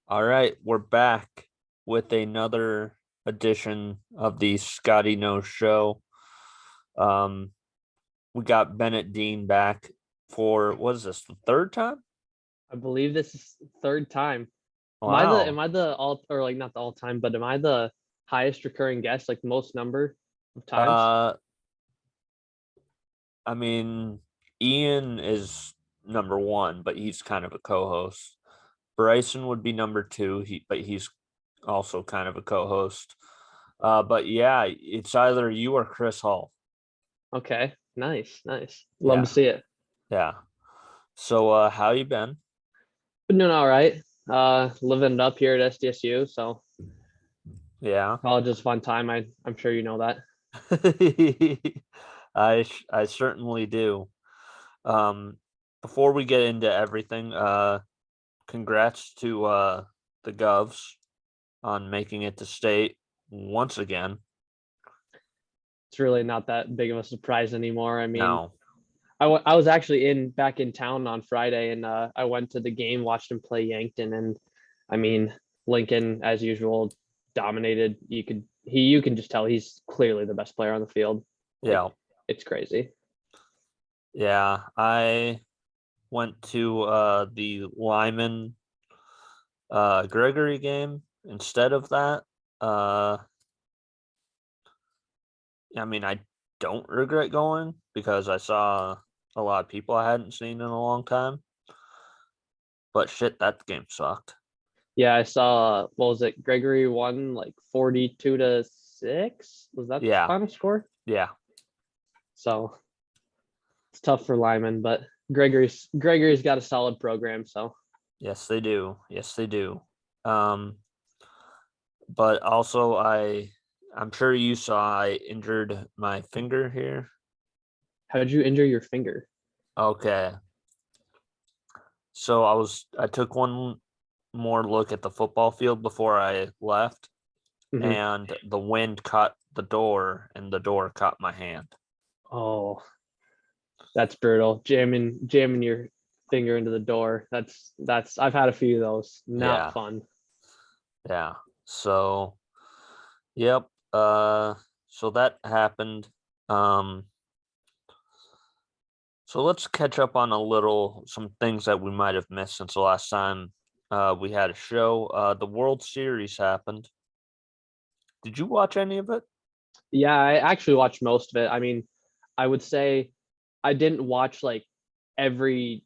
All right, we're back with another edition of the Scotty Knows Show. Um, we got Bennett Dean back for what is this, the third time? I believe this is third time. Am Wow. I the all or like not the all time, but am I the highest recurring guest, like most number of times? Uh, I mean, Ian is number one, but he's kind of a co-host. Bryson would be number two, but he's also kind of a co-host. But yeah, it's either you or Chris Hall. Okay, nice. Love to Yeah, see it. yeah. So, how you been? Been doing all right. Living it up here at SDSU, so Yeah. college is a fun time. I'm sure you know that. I certainly do. Um, Before we get into everything, congrats to the Govs on making it to state once again. It's really not that big of a surprise anymore. I mean, No, I was actually in back in town on Friday, and I went to the game, watched him play Yankton, and I mean Lincoln, as usual, dominated. You can just tell he's clearly the best player on the field. yeah, Like it's crazy. yeah. I went to the Lyman Gregory game instead of that. Uh, I mean, I don't regret going because I saw a lot of people I hadn't seen in a long time. But shit, that game sucked. Yeah, I saw what was it? Gregory won like 42-6. Was that the Yeah, final score? yeah. So it's tough for Lyman, but Gregory's got a solid program. So Yes, they do. Yes, they do. Um, but also I'm sure you saw I injured my finger here. how did you injure your finger? Okay. So I took one more look at the football field before I left, Mhm. and the wind caught the door and the door caught my hand. Oh, that's brutal. Jamming your finger into the door. That's I've had a few of those. Not Yeah, fun. yeah. So, yep. So that happened. Um, So let's catch up on some things that we might have missed since the last time we had a show. The World Series happened. Did you watch any of it? Yeah, I actually watched most of it. I mean, I would say I didn't watch like every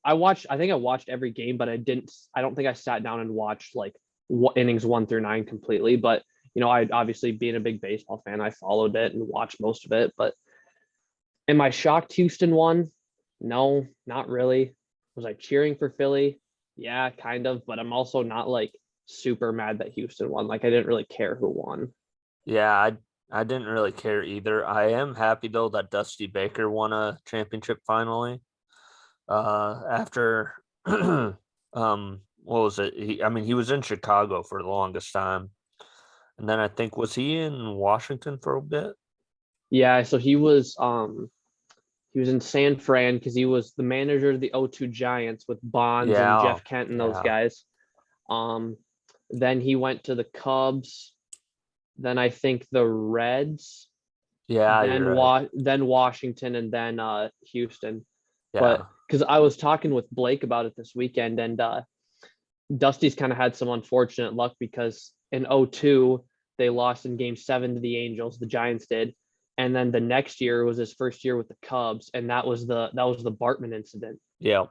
I think I watched every game, but I don't think I sat down and watched like what innings 1 through 9 completely. But I obviously being a big baseball fan, I followed it and watched most of it. But am I shocked Houston won? No, not really. Was I cheering for Philly? Yeah, kind of, but I'm also not like super mad that Houston won. Like I didn't really care who won. Yeah, I didn't really care either. I am happy though that Dusty Baker won a championship finally. After what was it? I mean, he was in Chicago for the longest time. And then I think was he in Washington for a bit? Yeah, so he was in San Fran because he was the manager of the O2 Giants with Bonds and Yeah, Jeff Kent and those yeah. guys. Um, then he went to the Cubs. Then I think the Reds. Yeah, you're right. Then Washington and then Houston. But Yeah. because I was talking with Blake about it this weekend, and Dusty's kind of had some unfortunate luck because in '02 they lost in Game 7 to the Angels. The Giants did, and then the next year was his first year with the Cubs, and that was the Bartman incident. Yeah.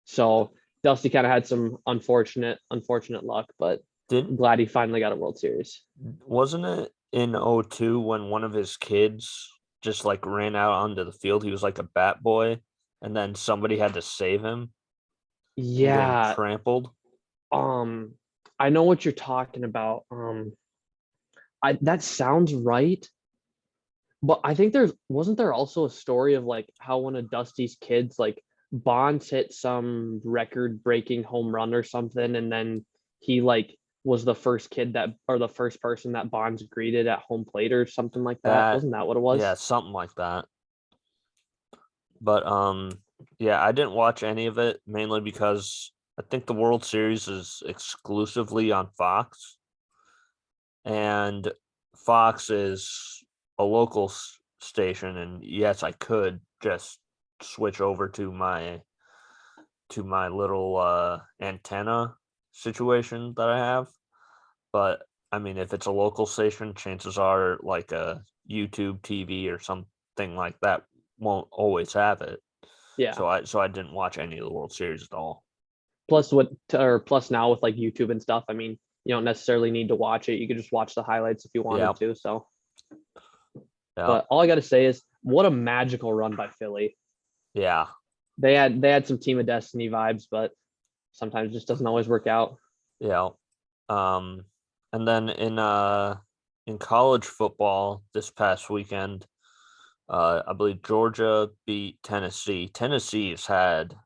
So Dusty kind of had some unfortunate luck, but I'm Did glad he finally got a World Series. Wasn't it in '02 when one of his kids just like ran out onto the field? He was like a bat boy, and then somebody had to save him from getting Yeah, trampled. um, I know what you're talking about. I that sounds right, but I think there wasn't there also a story of like how one of Dusty's kids like Bonds hit some record breaking home run or something, and then he like was the first kid that or the first person that Bonds greeted at home plate or something like that. That Wasn't that what it Yeah, was? something like that. But yeah, I didn't watch any of it mainly because I think the World Series is exclusively on Fox, and Fox is a local station. And yes, I could just switch over to my little antenna situation that I have. But I mean, if it's a local station, chances are like a YouTube TV or something like that won't always have it. Yeah. So I didn't watch any of the World Series at all. Plus now with like YouTube and stuff, I mean, you don't necessarily need to watch it. You could just watch the highlights if you wanted Yeah, to. So, yeah, but all I got to say is, what a magical run by Philly. yeah, They had some Team of Destiny vibes, but sometimes it just doesn't always work out. yeah. Um, and then in college football this past weekend, I believe Georgia beat Tennessee. Tennessee has had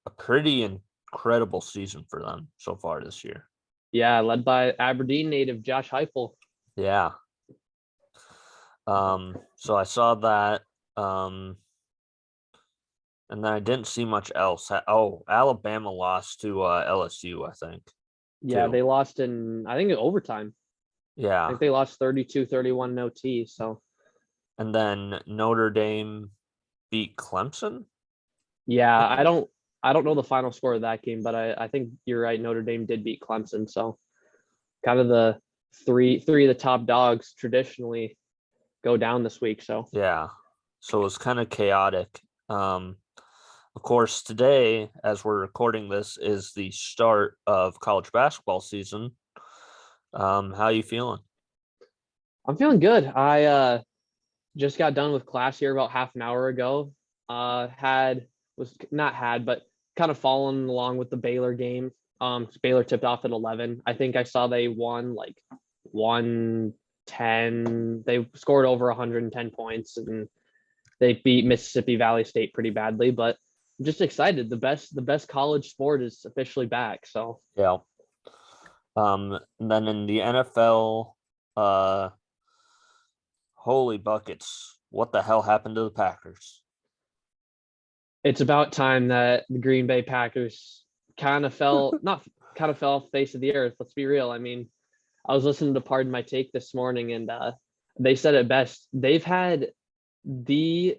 a pretty incredible season for them so far this year. Yeah, led by Aberdeen native Josh Heupel. Yeah. So I saw that. Um, and then I didn't see much else. Oh, Alabama lost to LSU, I think, Yeah, too. they lost in, I think, in overtime. I Yeah. think they lost 32-31 no T. So, And then Notre Dame beat Clemson, yeah, I I think. don't I don't know the final score of that game, but I think you're right. Notre Dame did beat Clemson. So, kind of the three of the top dogs traditionally go down this week. So, Yeah. So it was kind of chaotic. Um, of course, today, as we're recording this, is the start of college basketball season. How you feeling? I'm feeling good. I just got done with class here about half an hour ago. Had was not had, but kind of following along with the Baylor game. Baylor tipped off at 11. I think I saw they won like 110. They scored over 110 points and they beat Mississippi Valley State pretty badly. But I'm just excited. The best college sport is officially back. So Yeah. And then in the NFL, uh, holy buckets. What the hell happened to the Packers? it's about time that the Green Bay Packers kind of fell not kind of fell off the face of the earth. Let's be real. I mean, I was listening to Pardon My Take this morning, and they said it best. The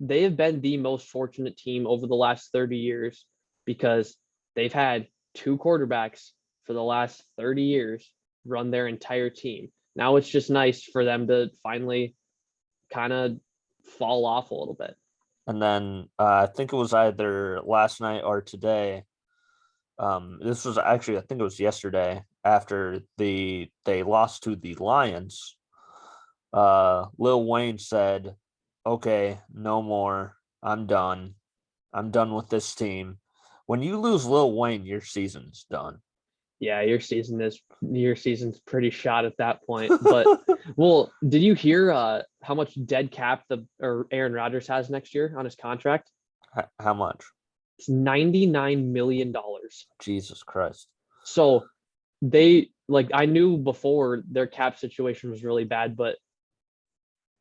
they have been the most fortunate team over the last 30 years because they've had two quarterbacks for the last 30 years run their entire team. Now it's just nice for them to finally kind of fall off a little bit. And then I think it was either last night or today. This was actually, I think it was yesterday after they lost to the Lions. Lil Wayne said, "Okay, no more. I'm done. I'm done with this team." When you lose Lil Wayne, your season's done. Yeah, your season's pretty shot at that point. But well, did you hear how much dead cap the or Aaron Rodgers has next year on his contract? How much? It's $99 million. Jesus Christ. So they like I knew before their cap situation was really bad, but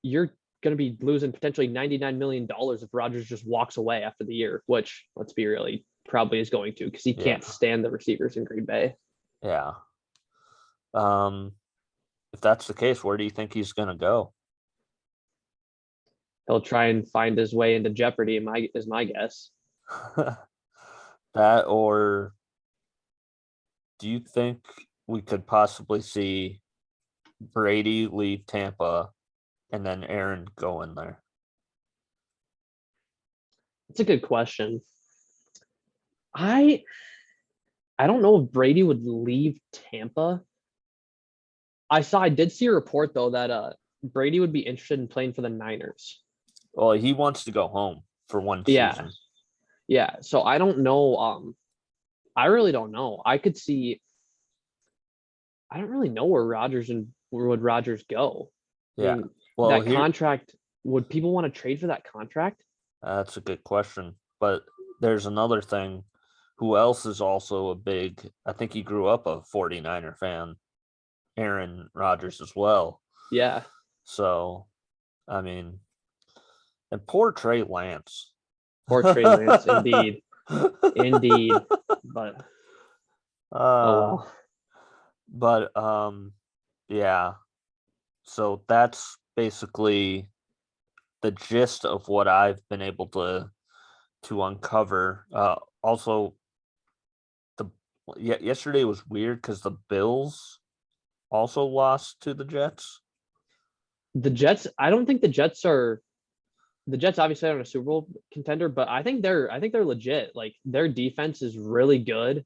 you're gonna be losing potentially $99 million if Rodgers just walks away after the year, which let's be really probably is going to because he Yeah, can't stand the receivers in Green Bay. yeah. Um, if that's the case, where do you think he's gonna go? He'll try and find his way into Jeopardy, is my guess. That, or do you think we could possibly see Brady leave Tampa and then Aaron go in there? It's a good question. I I don't know if Brady would leave Tampa. I did see a report though that Brady would be interested in playing for the Niners. Well, he wants to go home for one Yeah. season. Yeah. So I don't know. I really don't know. I don't really know where would Rodgers go. I Yeah. mean, Well, that here contract, would people want to trade for that contract? that's a good question. But there's another thing. Who else is also a big, I think he grew up a 49er fan, Aaron Rodgers as well. Yeah. So, I mean, and poor Trey Lance. Or Trey Lance, indeed. Indeed. but oh Uh, well. but yeah. So that's basically the gist of what I've been able to uncover. Also, the yesterday was weird because the Bills also lost to the Jets. The Jets, I don't think the Jets obviously aren't a Super Bowl contender, but I think they're legit. Like their defense is really good.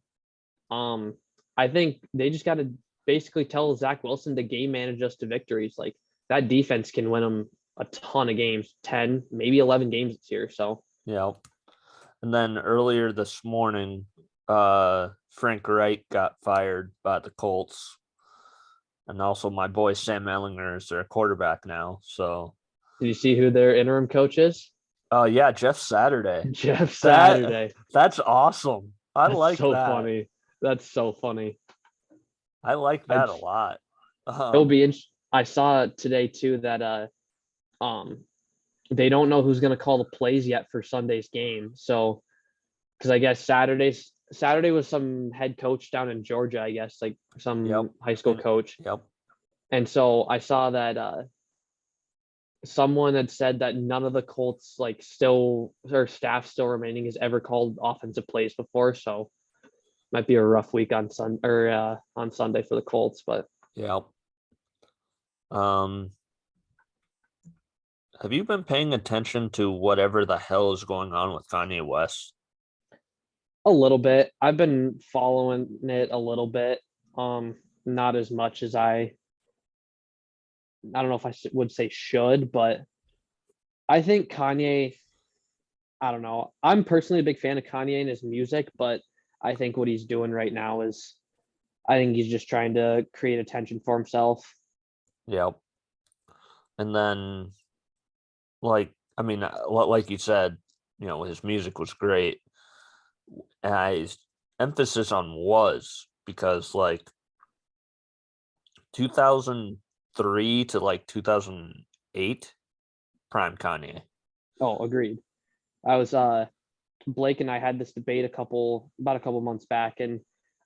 Um, I think they just got to basically tell Zach Wilson to game manage us to victories. Like that defense can win them a ton of games, 10, maybe 11 games this year. So Yeah. And then earlier this morning, Frank Reich got fired by the Colts. And also my boy Sam Ellinger is their quarterback now. So did you see who their interim coach is? yeah, Jeff Saturday. Jeff That Saturday. that's awesome. I That's like so that. funny. That's so funny. I like I that a lot. It'll be I saw today too that um they don't know who's gonna call the plays yet for Sunday's game. So because I guess Saturday was some head coach down in Georgia, I guess, like Yep. some high school coach. Yep. And so I saw that someone had said that none of the Colts like still or staff still remaining has ever called offensive plays before. So might be a rough week on Sunday for the Colts, but Yep. Um, have you been paying attention to whatever the hell is going on with Kanye West? a little bit. I've been following it a little bit. Not as much as I don't know if I would say should, but I think Kanye, I don't know. I'm personally a big fan of Kanye and his music, but I think what he's doing right now is I think he's just trying to create attention for himself. Yep. And then, like, I mean, like you said, his music was great. And emphasis on was because like 2003 to like 2008, prime Kanye. Oh, agreed. I was Blake and I had this debate about a couple months back, and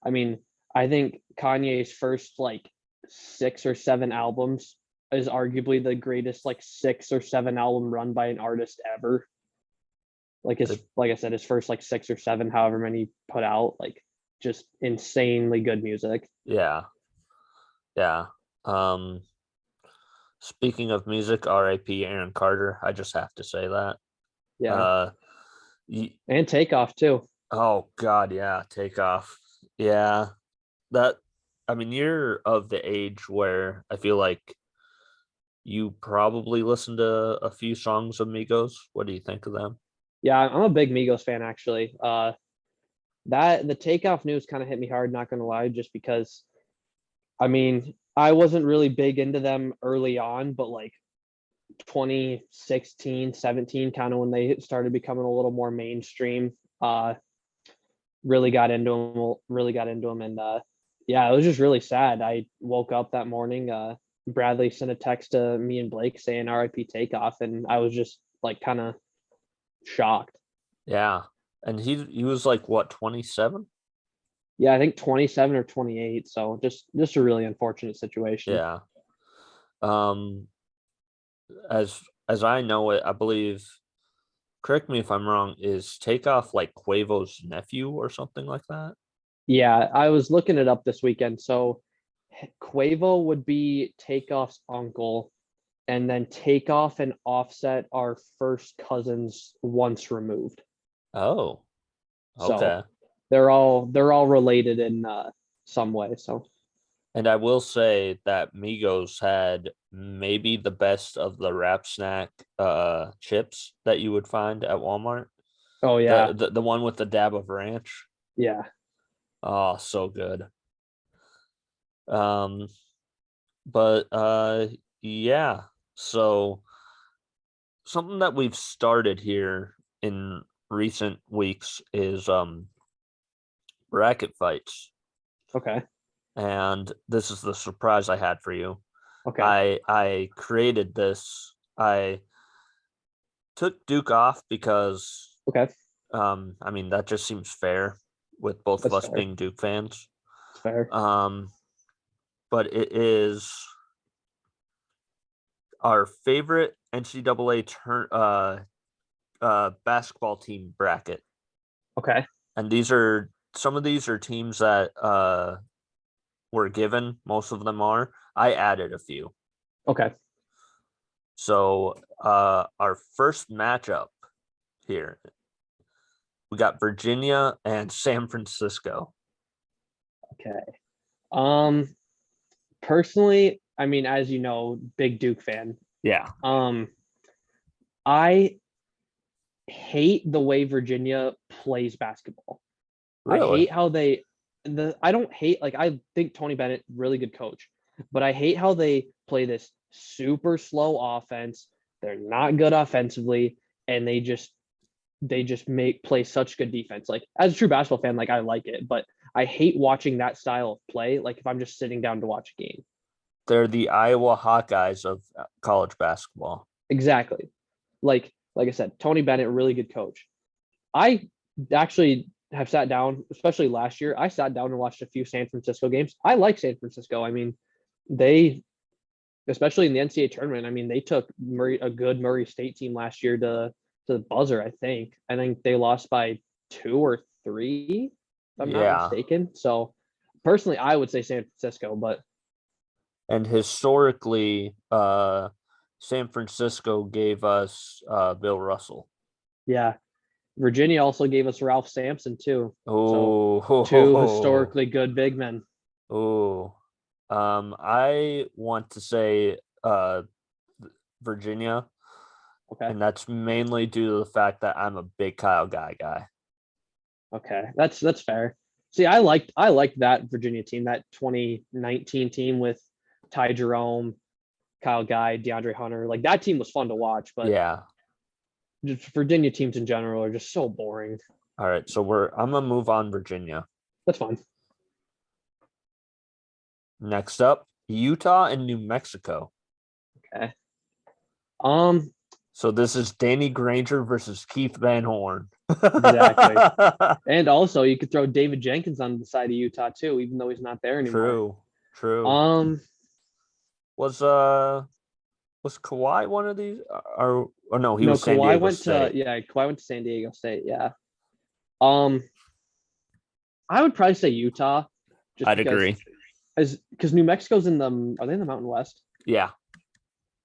I mean, I think Kanye's first like 6 or 7 albums is arguably the greatest like 6 or 7 album run by an artist ever. Like I said, his first like 6 or 7, however many put out, like just insanely good music. Yeah. Yeah. Um, Speaking of music, R.I.P. Aaron Carter. I just have to say that. Yeah, Uh, and Takeoff too. oh God, yeah, Takeoff. Yeah, that. I mean, you're of the age where I feel like you probably listen to a few songs of Migos. What do you think of them? Yeah, I'm a big Migos fan actually. That the Takeoff news kind of hit me hard, not gonna lie, just because I mean, I wasn't really big into them early on, but like 2016, 17, kind of when they started becoming a little more mainstream, really got into them. And yeah, it was just really sad. I woke up that morning, Bradley sent a text to me and Blake saying RIP Takeoff, and I was just like kind of shocked. Yeah, and he was like what 27? Yeah, I think 27 or 28. So just a really unfortunate situation. Yeah. Um, as I know it, I believe. Correct me if I'm wrong. Is Takeoff like Quavo's nephew or something like that? Yeah, I was looking it up this weekend. So Quavo would be Takeoff's uncle, and then Takeoff and Offset are first cousins once removed. Oh, So okay. they're all related in some way. So And I will say that Migos had maybe the best of the Rap Snack chips that you would find at Walmart. oh The yeah, the, the one with the dab of ranch. yeah. Oh, so good. Um, but yeah. So something that we've started here in recent weeks is bracket fights. Okay. And this is the surprise I had for you. Okay. I created this. I took Duke off because Okay. I mean that just seems fair. with both of That's us fair. being Duke fans. It's fair. But it is our favorite NCAA basketball team bracket. Okay. And some of these are teams that were given. Most of them are. I added a few. Okay. So our first matchup here, we got Virginia and San Francisco. Okay. Personally, I mean, as you know, big Duke fan. Yeah. I hate the way Virginia plays basketball. I Really? hate how I don't hate, like, I think Tony Bennett, really good coach, but I hate how they play this super slow offense. They're not good offensively, and they just play such good defense. Like, as a true basketball fan, like, I like it, but I hate watching that style of play. Like, if I'm just sitting down to watch a game. They're the Iowa Hawkeyes of college basketball. Exactly. Like I said, Tony Bennett, really good coach. I actually have sat down, especially last year. I sat down and watched a few San Francisco games. I like San Francisco. I mean, they, especially in the NCAA tournament, I mean, they took a good Murray State team last year to the buzzer. I think they lost by 2 or 3, if I'm not Yeah. mistaken. So personally, I would say San Francisco, but And historically, San Francisco gave us Bill Russell. yeah, Virginia also gave us Ralph Sampson too. So Oh, 2 historically good big men. oh. I want to say Virginia, Okay. and that's mainly due to the fact that I'm a big Kyle guy. Okay. That's fair. See, I liked that Virginia team, that 2019 team with Ty Jerome, Kyle Guy, DeAndre Hunter. Like, that team was fun to watch, but Yeah. just Virginia teams in general are just so boring. All right. So I'm gonna move on Virginia. That's fine. Next up, Utah and New Mexico. Okay. So this is Danny Granger versus Keith Van Horn. Exactly. And also, you could throw David Jenkins on the side of Utah too, even though he's not there anymore. True. Was Kawhi one of these? Or no, he No, was San Kawhi Diego went State. Kawhi went to San Diego State. Yeah. Um, I would probably say Utah, just I'd agree. because New Mexico's are they in the Mountain West? Yeah.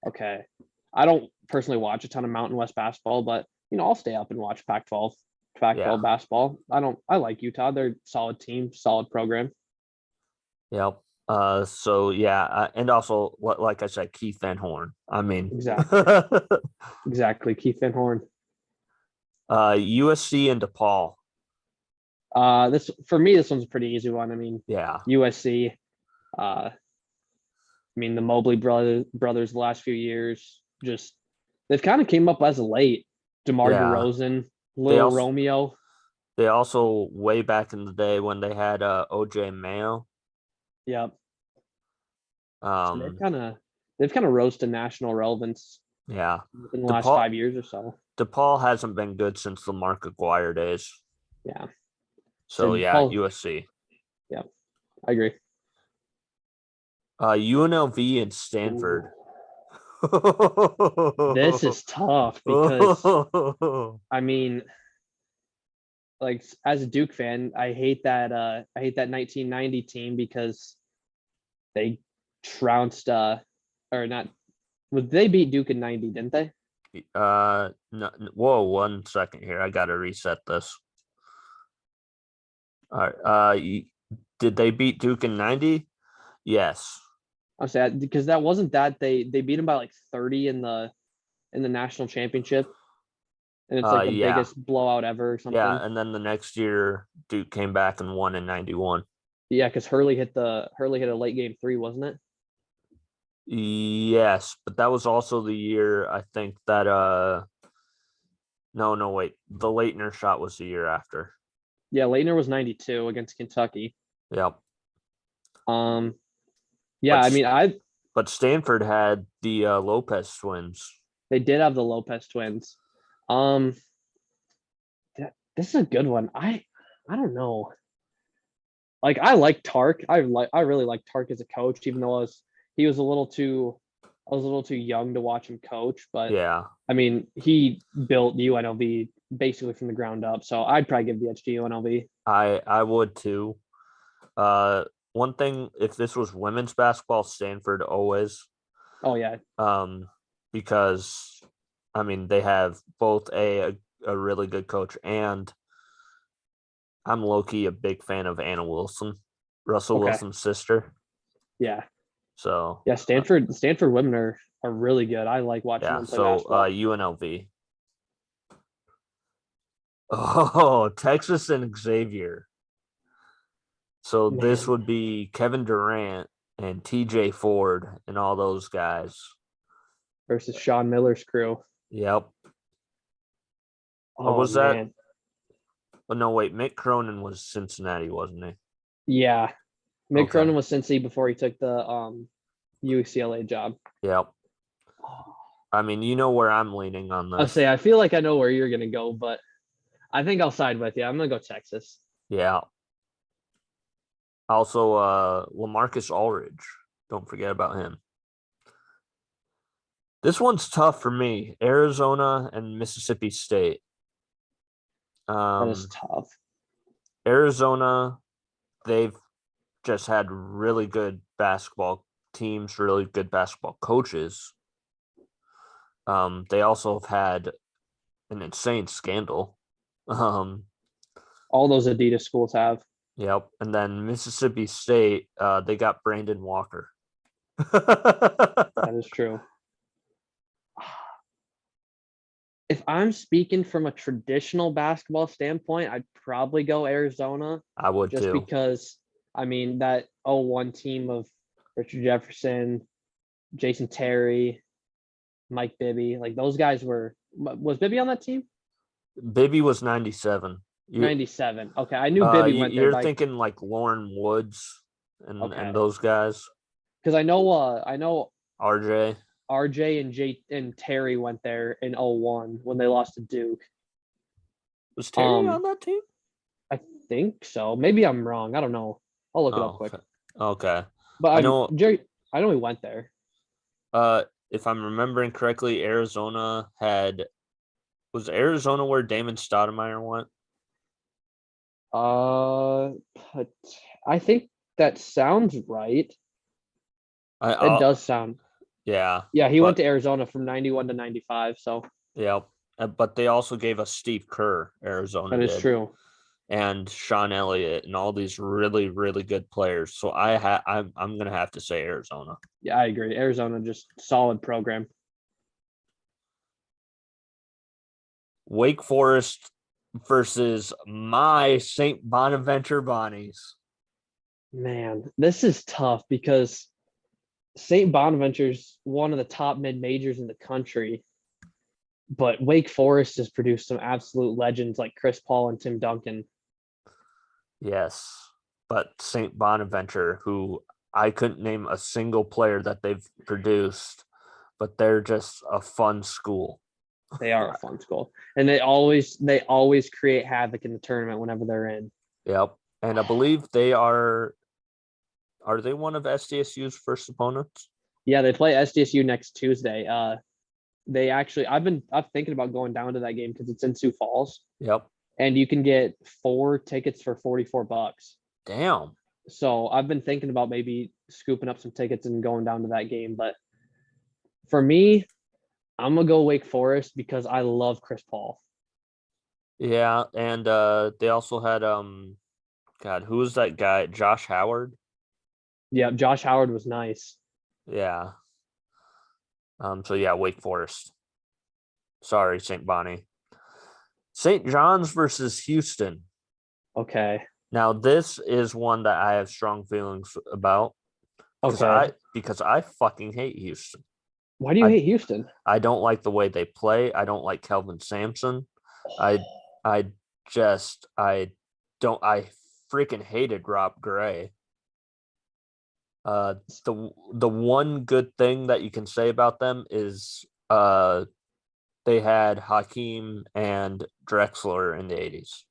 Okay. I don't personally watch a ton of Mountain West basketball, but I'll stay up and watch Pac-12 Yeah. basketball. I like Utah. They're a solid team, solid program. Yep. So yeah, and also like I said, Keith Van Horn. I mean, Exactly. Exactly. Keith Van Horn. USC and DePaul. This for me, this one's a pretty easy one. I mean, Yeah. USC. I mean, the Mobley brothers the last few years, just they've kind of came up as a late. DeMar Yeah. DeRozan, They Lil Romeo. They also, way back in the day when they had OJ Mayo. Yep. So Um, they've kind of rose to national relevance yeah. in the last 5 years or so. DePaul hasn't been good since the Mark Aguirre days. Yeah. So yeah, USC. Yeah, I agree. UNLV and Stanford. This is tough because I mean, like, as a Duke fan, I hate that 1990 team because they trounced or not. They beat Duke in 90, didn't they? No, whoa, 1 second here. I gotta reset this. All right. Did they beat Duke in 90? Yes. I'm sad because that wasn't that they beat them by like 30 in the national championship, and it's like the Yeah. biggest blowout ever or something. Yeah, and then the next year Duke came back and won in 91. Yeah, because Hurley hit a late game 3, wasn't it? Yes, but that was also the year I think that no wait, the Leitner shot was the year after. Yeah, Leitner was 92 against Kentucky. Yep. Yeah, I mean, but Stanford had the Lopez twins. They did have the Lopez twins. This is a good one. I don't know. Like I like Tark. I really like Tark as a coach, even though he was a little too I was a little too young to watch him coach. But Yeah, I mean, he built UNLV basically from the ground up. So I'd probably give the edge to UNLV. I would too. Uh, One thing, if this was women's basketball, Stanford always, Oh yeah, um, because I mean they have both a really good coach, and I'm low key a big fan of Anna Wilson, Russell okay, Wilson's sister. yeah, So yeah. Stanford women are really good. I like watching yeah, them play so basketball. UNLV. Oh, Texas and Xavier. So this Man, would be Kevin Durant and TJ Ford and all those guys. versus Sean Miller's crew. Yep. Or Oh was that? man, Oh, no, wait. Mick Cronin was Cincinnati, wasn't he? yeah. Mick Okay. Cronin was Cincy before he took the UCLA job. Yep. Oh, I mean, you know where I'm leaning on I'll this. say I feel like I know where you're gonna go, but I think I'll side with you. I'm gonna go Texas. Yeah. Also, LaMarcus Aldridge. Don't forget about him. This one's tough for me. Arizona and Mississippi State. That is Um, tough. Arizona, they've just had really good basketball teams, really good basketball coaches. They also have had an insane scandal. Um, All those Adidas schools have. yep. And then Mississippi State, they got Brandon Walker. That is true. If I'm speaking from a traditional basketball standpoint, I'd probably go Arizona I would just too. because I mean that 01 team of Richard Jefferson, Jason Terry, Mike Bibby, like those guys was Bibby on that team? Bibby was 97. 97. Okay, I knew Bibby went there You're by thinking like Lauren Woods and okay. those guys. Because I know RJ. RJ and Terry went there in 01 when they lost to Duke. Was Terry Um on that team? I think so. Maybe I'm wrong. I don't know. I'll look it up Oh, quick. okay. Okay. But I know I know he went there. if I'm remembering correctly, Arizona had was Arizona where Damon Stoudemire went? Uh, but I think that sounds right. I It does sound. Yeah, Yeah, he went but to Arizona from 91 to 95, so yeah, but they also gave us Steve Kerr, Arizona that is did, true. and Sean Elliott and all these really really good players. So I'm gonna have to say Arizona. Yeah, I agree. Arizona just solid program. Wake Forest versus my St. Bonaventure Bonnies. Man, this is tough because St. Bonaventure's one of the top mid majors in the country, but Wake Forest has produced some absolute legends like Chris Paul and Tim Duncan. Yes, but St. Bonaventure, who I couldn't name a single player that they've produced, but they're just a fun school. They are a fun school, and they always create havoc in the tournament whenever they're in. Yep. And I believe they are they one of SDSU's first opponents? Yeah, they play SDSU next Tuesday. They actually I'm thinking about going down to that game because it's in Sioux Falls, Yep. and you can get 4 tickets for $44. Damn. So I've been thinking about maybe scooping up some tickets and going down to that game. But for me, I'm gonna go Wake Forest because I love Chris Paul. Yeah, and they also had God, who was that guy? Josh Howard? Yeah, Josh Howard was nice. Yeah. So yeah, Wake Forest. Sorry, St. Bonnie. St. John's versus Houston. Okay. Now this is one that I have strong feelings about Okay. because I fucking hate Houston. Why do you I hate Houston? I don't like the way they play. I don't like Kelvin Sampson. I I I don't I freaking hated Rob Gray. Uh the one good thing that you can say about them is they had Hakeem and Drexler in the 80s.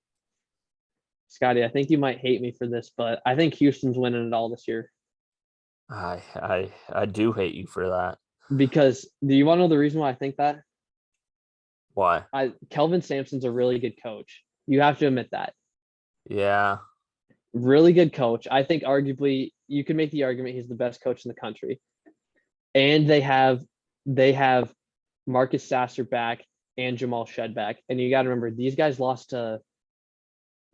Scotty, I think you might hate me for this, but I think Houston's winning it all this year. I do hate you for that. Because do you want to know the reason why I think that? Why? Kelvin Sampson's a really good coach. You have to admit that. Yeah. Really good coach. I think arguably you can make the argument he's the best coach in the country. And they have Marcus Sasser back and Jamal Shed back. And you got to remember these guys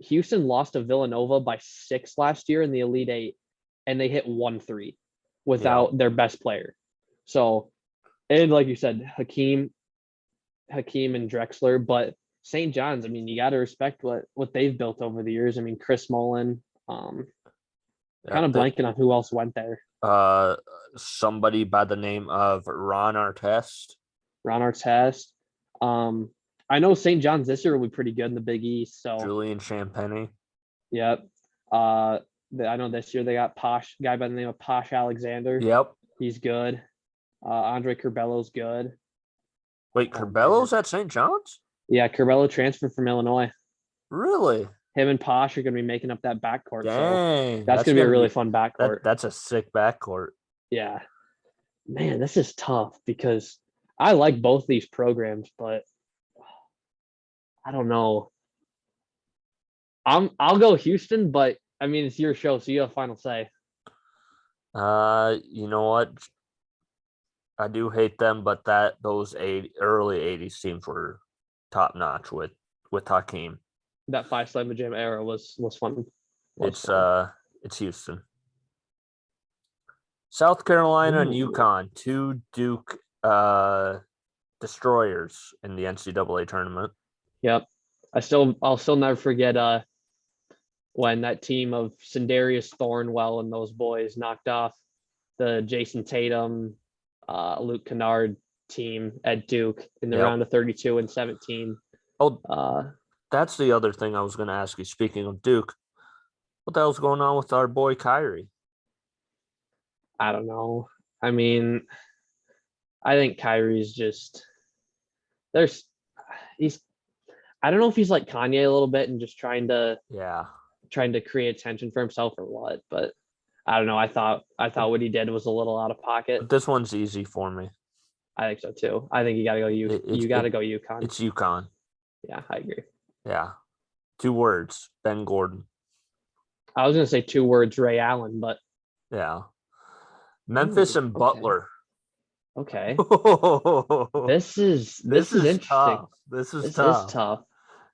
Houston lost to Villanova by 6 last year in the Elite 8, and they hit 1-3 without their best player. So, and like you said, Hakeem and Drexler, but St. John's, I mean, you got to respect what they've built over the years. I mean, Chris Mullen, kind of blanking on who else went there. Somebody by the name of Ron Artest. I know St. John's this year will be pretty good in the Big East. So Julian Champagny. Yep. I know this year they got guy by the name of Posh Alexander. Yep. He's good. Andre Curbello's good. Wait, Curbello's at St. John's? Yeah, Curbello transferred from Illinois. Really? Him and Posh are going to be making up that backcourt. Dang. So that's going to be a really fun backcourt. That's a sick backcourt. Yeah. Man, this is tough because I like both these programs, but I don't know. I'll go Houston, but I mean it's your show, so you have final say. You know what? I do hate them, but those early 80s teams were top notch with Hakeem. That 5 Slam Jam era was fun. It's Houston. South Carolina and UConn, 2 Duke destroyers in the NCAA tournament. Yep. I'll still never forget when that team of Sindarius Thornwell and those boys knocked off the Jason Tatum, Luke Kennard team at Duke in the round of 32 and 17. That's the other thing I was going to ask you. Speaking of Duke, what the hell's going on with our boy Kyrie? I don't know. I mean, I think Kyrie's just I don't know if he's like Kanye a little bit and just trying to create attention for himself or what, but I don't know. I thought what he did was a little out of pocket. But this one's easy for me. I think so too. I think you got to go you got to go UConn. It's UConn. Yeah, I agree. Yeah. 2 words, Ben Gordon. I was going to say 2 words, Ray Allen, but yeah. Memphis and Butler. Okay. This is interesting. Tough. This is tough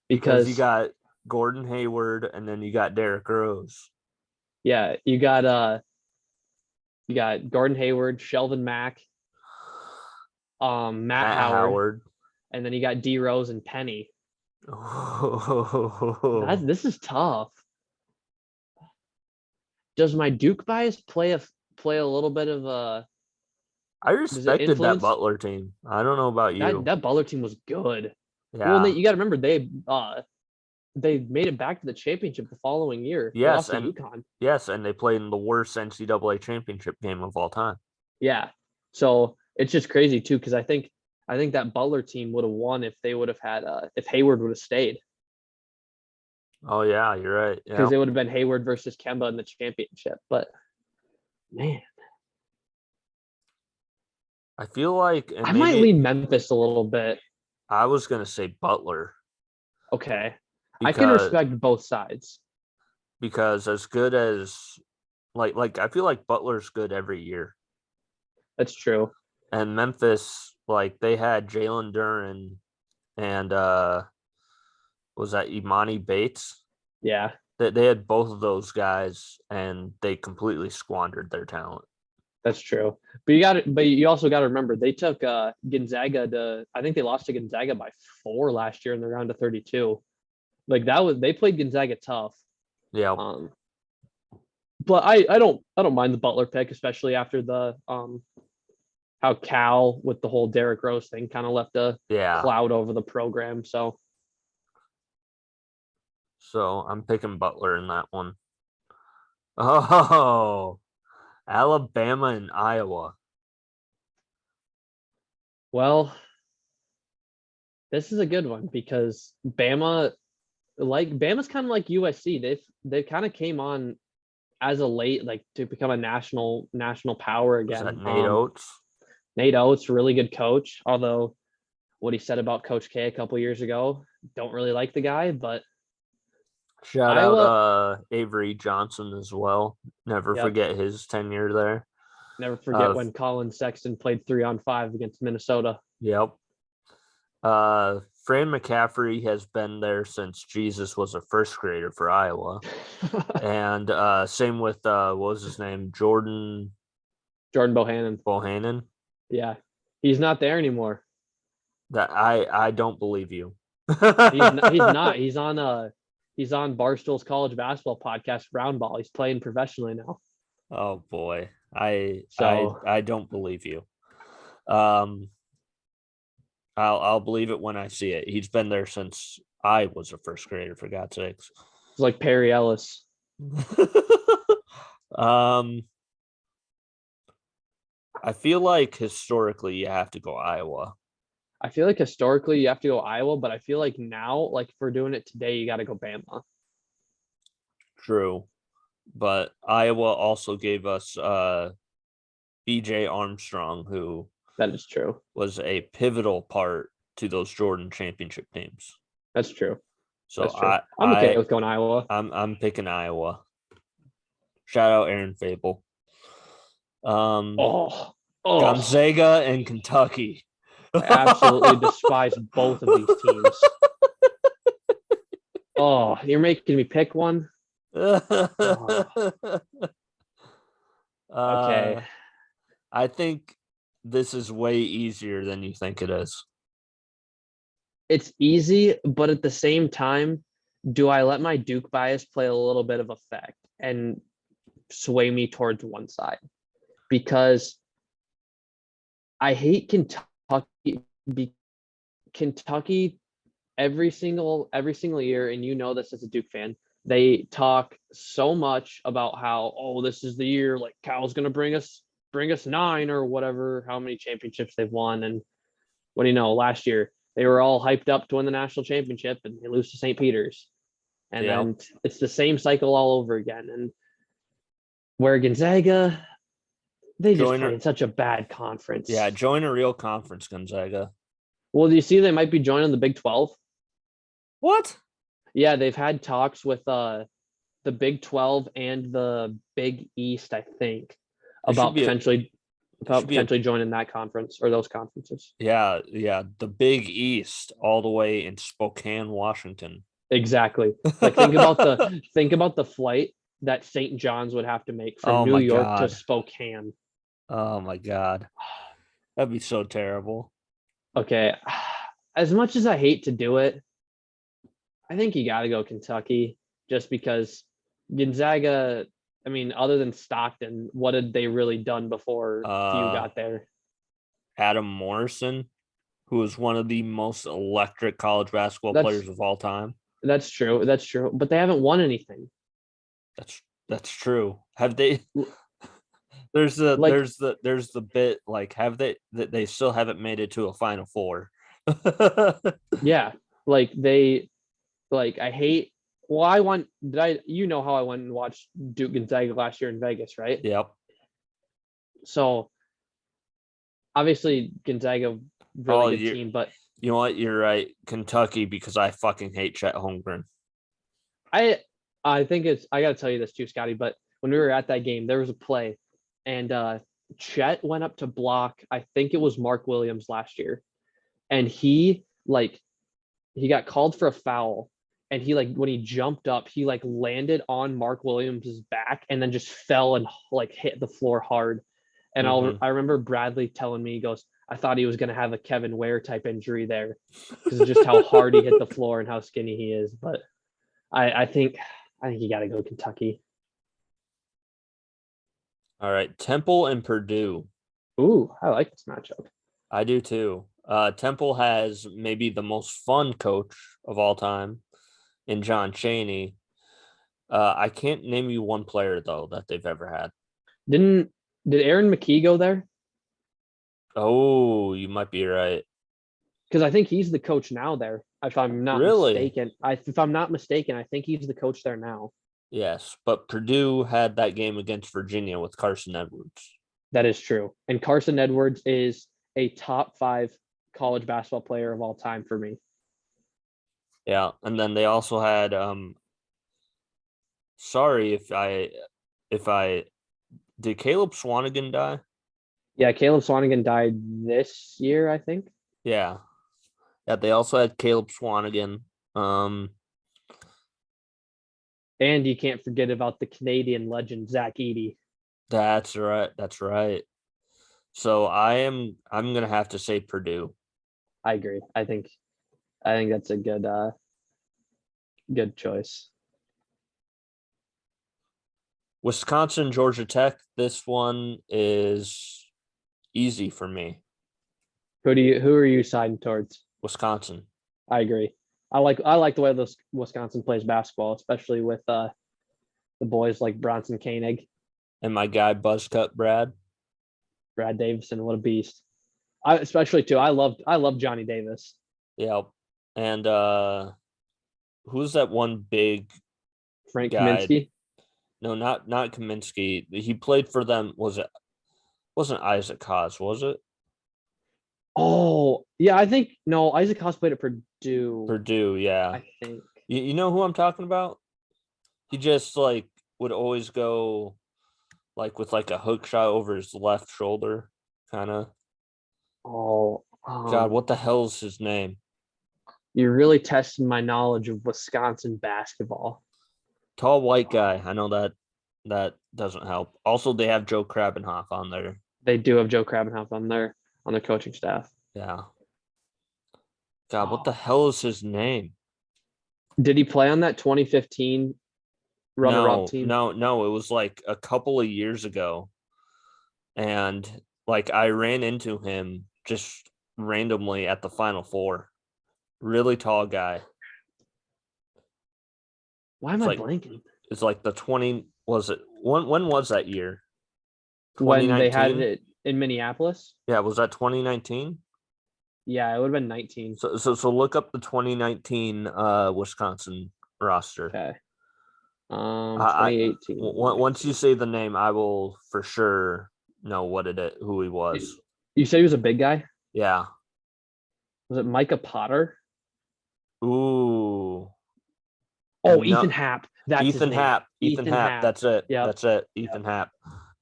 because you got Gordon Hayward and then you got Derrick Rose. Yeah, you got Gordon Hayward, Shelvin Mack, Matt Howard, and then you got D Rose and Penny. This is tough. Does my Duke bias play a little bit of a? I respected that Butler team. I don't know about you. That Butler team was good. Yeah. Well, you got to remember they made it back to the championship the following year. Yes, and UConn. Yes, and they played in the worst NCAA championship game of all time. Yeah, so it's just crazy too because I think that Butler team would have won if they would have had if Hayward would have stayed. Oh yeah, you're right. Because it would have been Hayward versus Kemba in the championship. But man, I feel like I might lean Memphis a little bit. I was gonna say Butler. Okay. I can respect both sides. Because as good as like I feel like Butler's good every year. That's true. And Memphis, like they had Jalen Duren and was that Imani Bates? Yeah. They had both of those guys and they completely squandered their talent. That's true. But you also got to remember they took Gonzaga I think they lost to Gonzaga by 4 last year in the round of 32. Like they played Gonzaga tough. Yeah. But I don't mind the Butler pick, especially after the how Cal with the whole Derrick Rose thing kind of left a cloud over the program. So I'm picking Butler in that one. Oh, Alabama and Iowa. Well, this is a good one because Bama like Bama's kind of like USC. They've kind of came on as a late, like, to become a national power Was that again. Nate Oates? Nate Oates, really good coach. Although what he said about Coach K a couple years ago, don't really like the guy. But Shout out Iowa, Avery Johnson as well. Never yep, forget his tenure there. never forget Uh, when Colin Sexton played 3-on-5 against Minnesota. yep. Fran McCaffrey has been there since Jesus was a first grader for Iowa. And same with what was his name? Jordan Jordan Bohannon. Bohannon. Yeah, he's not there anymore. That I don't believe you. He's not. He's not. He's on Barstool's college basketball podcast, Brown Ball. He's playing professionally now. Oh boy. I So don't believe you. Um I'll believe it when I see it. He's been there since I was a first grader, for God's sakes. it's like Perry Ellis. um I feel like historically you have to go Iowa. I feel like historically you have to go Iowa, but I feel like now, like if we're doing it today, you got to go Bama. True. But Iowa also gave us BJ Armstrong, who That is true. was a pivotal part to those Jordan championship teams. That's true. So That's true. I'm okay with going Iowa. I'm picking Iowa. Shout out Aaron Fable. Oh, Gonzaga and Kentucky. I absolutely despise both of these teams. Oh, you're making me pick one. Okay. I think this is way easier than you think it is. It's easy, but at the same time, do I let my Duke bias play a little bit of effect and sway me towards one side? Because I hate Kentucky. Kentucky every single year, and you know this as a Duke fan, they talk so much about how, oh, this is the year, like Cal's gonna bring us 9 or whatever, how many championships they've won. And what do you know, last year they were all hyped up to win the national championship and they lose to St. Peter's. And then it's the same cycle all over again. And where Gonzaga, they just play in such a bad conference. Yeah, join a real conference, Gonzaga. Well, do you see they might be joining the Big 12? What? Yeah, they've had talks with the Big 12 and the Big East, I think, about potentially joining that conference or those conferences. Yeah, the Big East, all the way in Spokane, Washington. Exactly. Like think about the flight that St. John's would have to make from New York to Spokane. Oh my God. That'd be so terrible. Okay. As much as I hate to do it, I think you got to go Kentucky just because Gonzaga, I mean, other than Stockton, what had they really done before you got there? Adam Morrison, who was one of the most electric college basketball players of all time. That's true. But they haven't won anything. That's true. Have they? There's the bit, like, have they, that they still haven't made it to a Final Four. Yeah, like I hate. Well, you know how I went and watched Duke Gonzaga last year in Vegas, right? Yep. So obviously Gonzaga, really good team, but you know what? You're right. Kentucky, because I fucking hate Chet Holmgren. I think I got to tell you this too, Scotty, but when we were at that game, there was a play and Chet went up to block, I think it was Mark Williams last year. And he got called for a foul. And he, like, when he jumped up, he like landed on Mark Williams's back and then just fell and like hit the floor hard. And I remember Bradley telling me, he goes, I thought he was going to have a Kevin Ware type injury there because of just how hard he hit the floor and how skinny he is. But I think you got to go Kentucky. All right, Temple and Purdue. Ooh, I like this matchup. I do too. Temple has maybe the most fun coach of all time in John Chaney. I can't name you one player though that they've ever had. Did Aaron McKee go there? Oh, you might be right. Because I think he's the coach now there. if I'm not Really? mistaken. If I'm not mistaken, I think he's the coach there now. Yes, but Purdue had that game against Virginia with Carson Edwards. That is true. And Carson Edwards is a top 5 college basketball player of all time for me. Yeah, and then they also had sorry if I did Caleb Swanigan die? Yeah, Caleb Swanigan died this year, I think. Yeah. Yeah, they also had Caleb Swanigan. And you can't forget about the Canadian legend Zach Edey. That's right. That's right. So I'm gonna have to say Purdue. I agree. I think that's a good choice. Wisconsin, Georgia Tech. This one is easy for me. Who are you siding towards? Wisconsin. I agree. I like the way this Wisconsin plays basketball, especially with the boys like Bronson Koenig, And my guy Buzzcut Brad. Brad Davison. What a beast! Especially too. I love Johnny Davis. Yeah. And who's that one big Frank guy? Kaminsky. No, not Kaminsky. He played for them. Wasn't Isaac Haas, was it? Oh yeah, I think no. Isaac Haas played at Purdue. Purdue, yeah. I think. You know who I'm talking about? He just like would always go like with like a hook shot over his left shoulder, kind of. Oh, God, what the hell is his name? you're really testing my knowledge of Wisconsin basketball. Tall white guy. I know that doesn't help. Also, they have Joe Krabenhoff on there. They do have Joe Krabenhoff on their coaching staff. Yeah. God, what the Oh. hell is his name? Did he play on that 2015 runner-up No, team? no, no. It was like a couple of years ago. And like I ran into him just randomly at the Final Four. Really tall guy. Why am It's I like blanking? it's like the 20 was it when was that year? When they had 2019? it in Minneapolis? Yeah, was that 2019? Yeah, it would have been 19. So look up the 2019 Wisconsin roster. Okay. I 2018. once you say the name, I will for sure know who he was. You said he was a big guy? Yeah. Was it Micah Potter? Ooh. Oh, No, Ethan Happ. That's his Ethan name. Happ. Ethan Happ. That's it. Yep. That's it. Ethan Happ.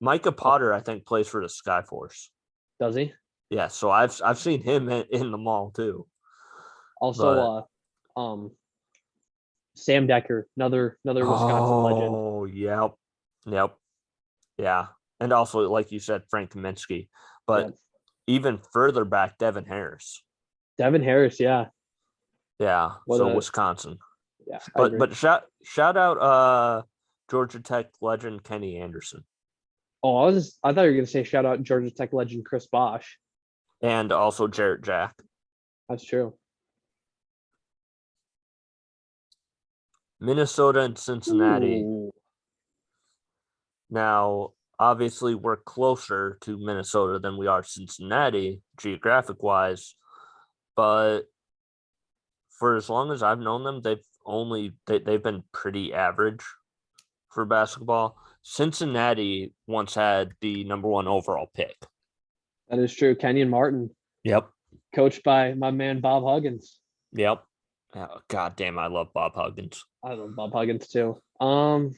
Micah Potter, I think, plays for the Skyforce. Does he? Yeah, so I've seen him in the mall too. Also, Sam Decker, another Wisconsin legend. Oh, yep, yeah, and also like you said, Frank Kaminsky, but Yep. even further back, Devin Harris. Devin Harris, yeah. Yeah, Wisconsin. Yeah, but shout out Georgia Tech legend Kenny Anderson. Oh, I thought you were gonna say shout out Georgia Tech legend Chris Bosh. And also Jarrett Jack. That's true. Minnesota and Cincinnati. Ooh. Now, obviously, we're closer to Minnesota than we are Cincinnati, geographic wise. But for as long as I've known them, they've been pretty average for basketball. Cincinnati once had the number 1 overall pick. That is true. Kenyon Martin. Yep. Coached by my man Bob Huggins. Yep. Oh, God damn, I love Bob Huggins. I love Bob Huggins too. I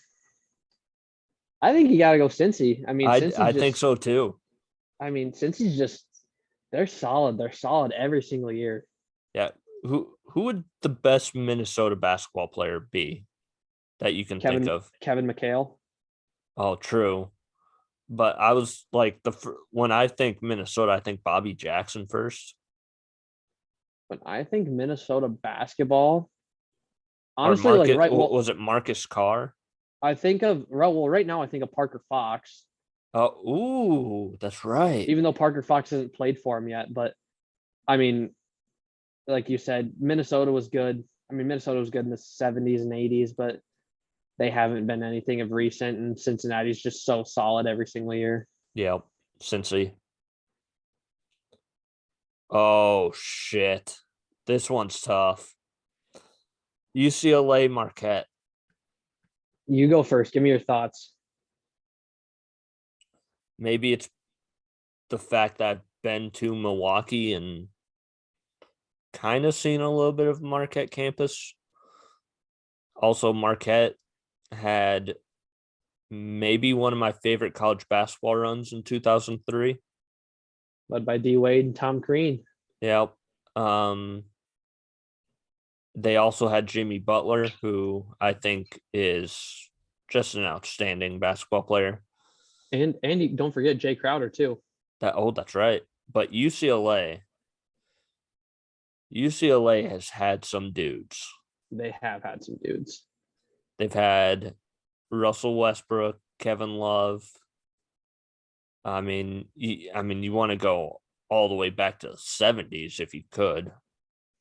think you gotta go Cincy. I mean, I think so too. I mean, Cincy's just they're solid. They're solid every single year. Yeah. Who would the best Minnesota basketball player be that you can think of? Kevin McHale. Oh, true. But I was like when I think Minnesota, I think Bobby Jackson first. When I think Minnesota basketball, honestly, was it Marcus Carr? I think of right now. I think of Parker Fox. Oh, ooh, that's right. Even though Parker Fox hasn't played for him yet, but I mean, like you said, Minnesota was good. I mean, Minnesota was good in the 70s and 80s, but they haven't been anything of recent. And Cincinnati's just so solid every single year. Yep, Cincy. Oh shit, this one's tough. UCLA, Marquette. You go first. Give me your thoughts. Maybe it's the fact that I've been to Milwaukee and kind of seen a little bit of Marquette campus. Also, Marquette had maybe one of my favorite college basketball runs in 2003. Led by D Wade and Tom Crean. Yep. They also had Jimmy Butler, who I think is just an outstanding basketball player. And don't forget Jay Crowder too. That's right. But UCLA has had some dudes. They have had some dudes. They've had Russell Westbrook, Kevin Love. I mean, you want to go all the way back to the 70s if you could.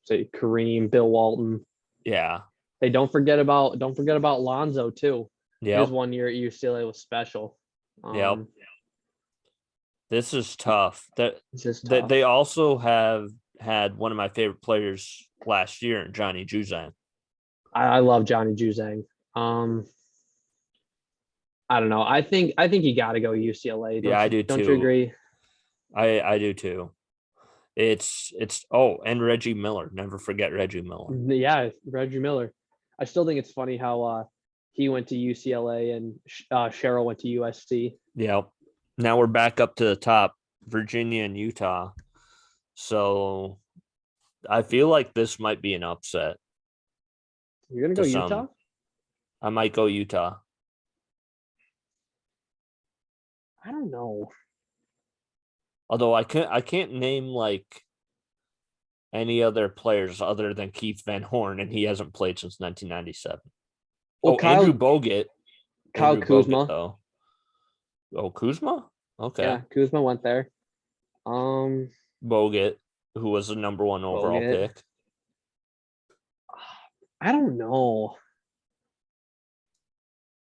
Say Kareem, Bill Walton. Yeah. Hey, don't forget about Lonzo too. Yeah. His 1 year at UCLA was special. Yep. This is tough. It's just tough. They also have had one of my favorite players last year, Johnny Juzang. I love Johnny Juzang. I don't know. I think you got to go UCLA. I do don't too. You agree? I do too. It's and Reggie Miller. Never forget Reggie Miller. Yeah, Reggie Miller. I still think it's funny how he went to UCLA and Cheryl went to USC. Yeah. Now we're back up to the top, Virginia and Utah. So I feel like this might be an upset. You're gonna go Utah? I might go Utah. I don't know. Although I can't name like any other players other than Keith Van Horn, and he hasn't played since 1997. Well, Andrew Bogut. Kyle Kuzma. Though. Oh, Kuzma? Okay. Yeah, Kuzma went there. Bogut, who was the number 1 overall pick. I don't know.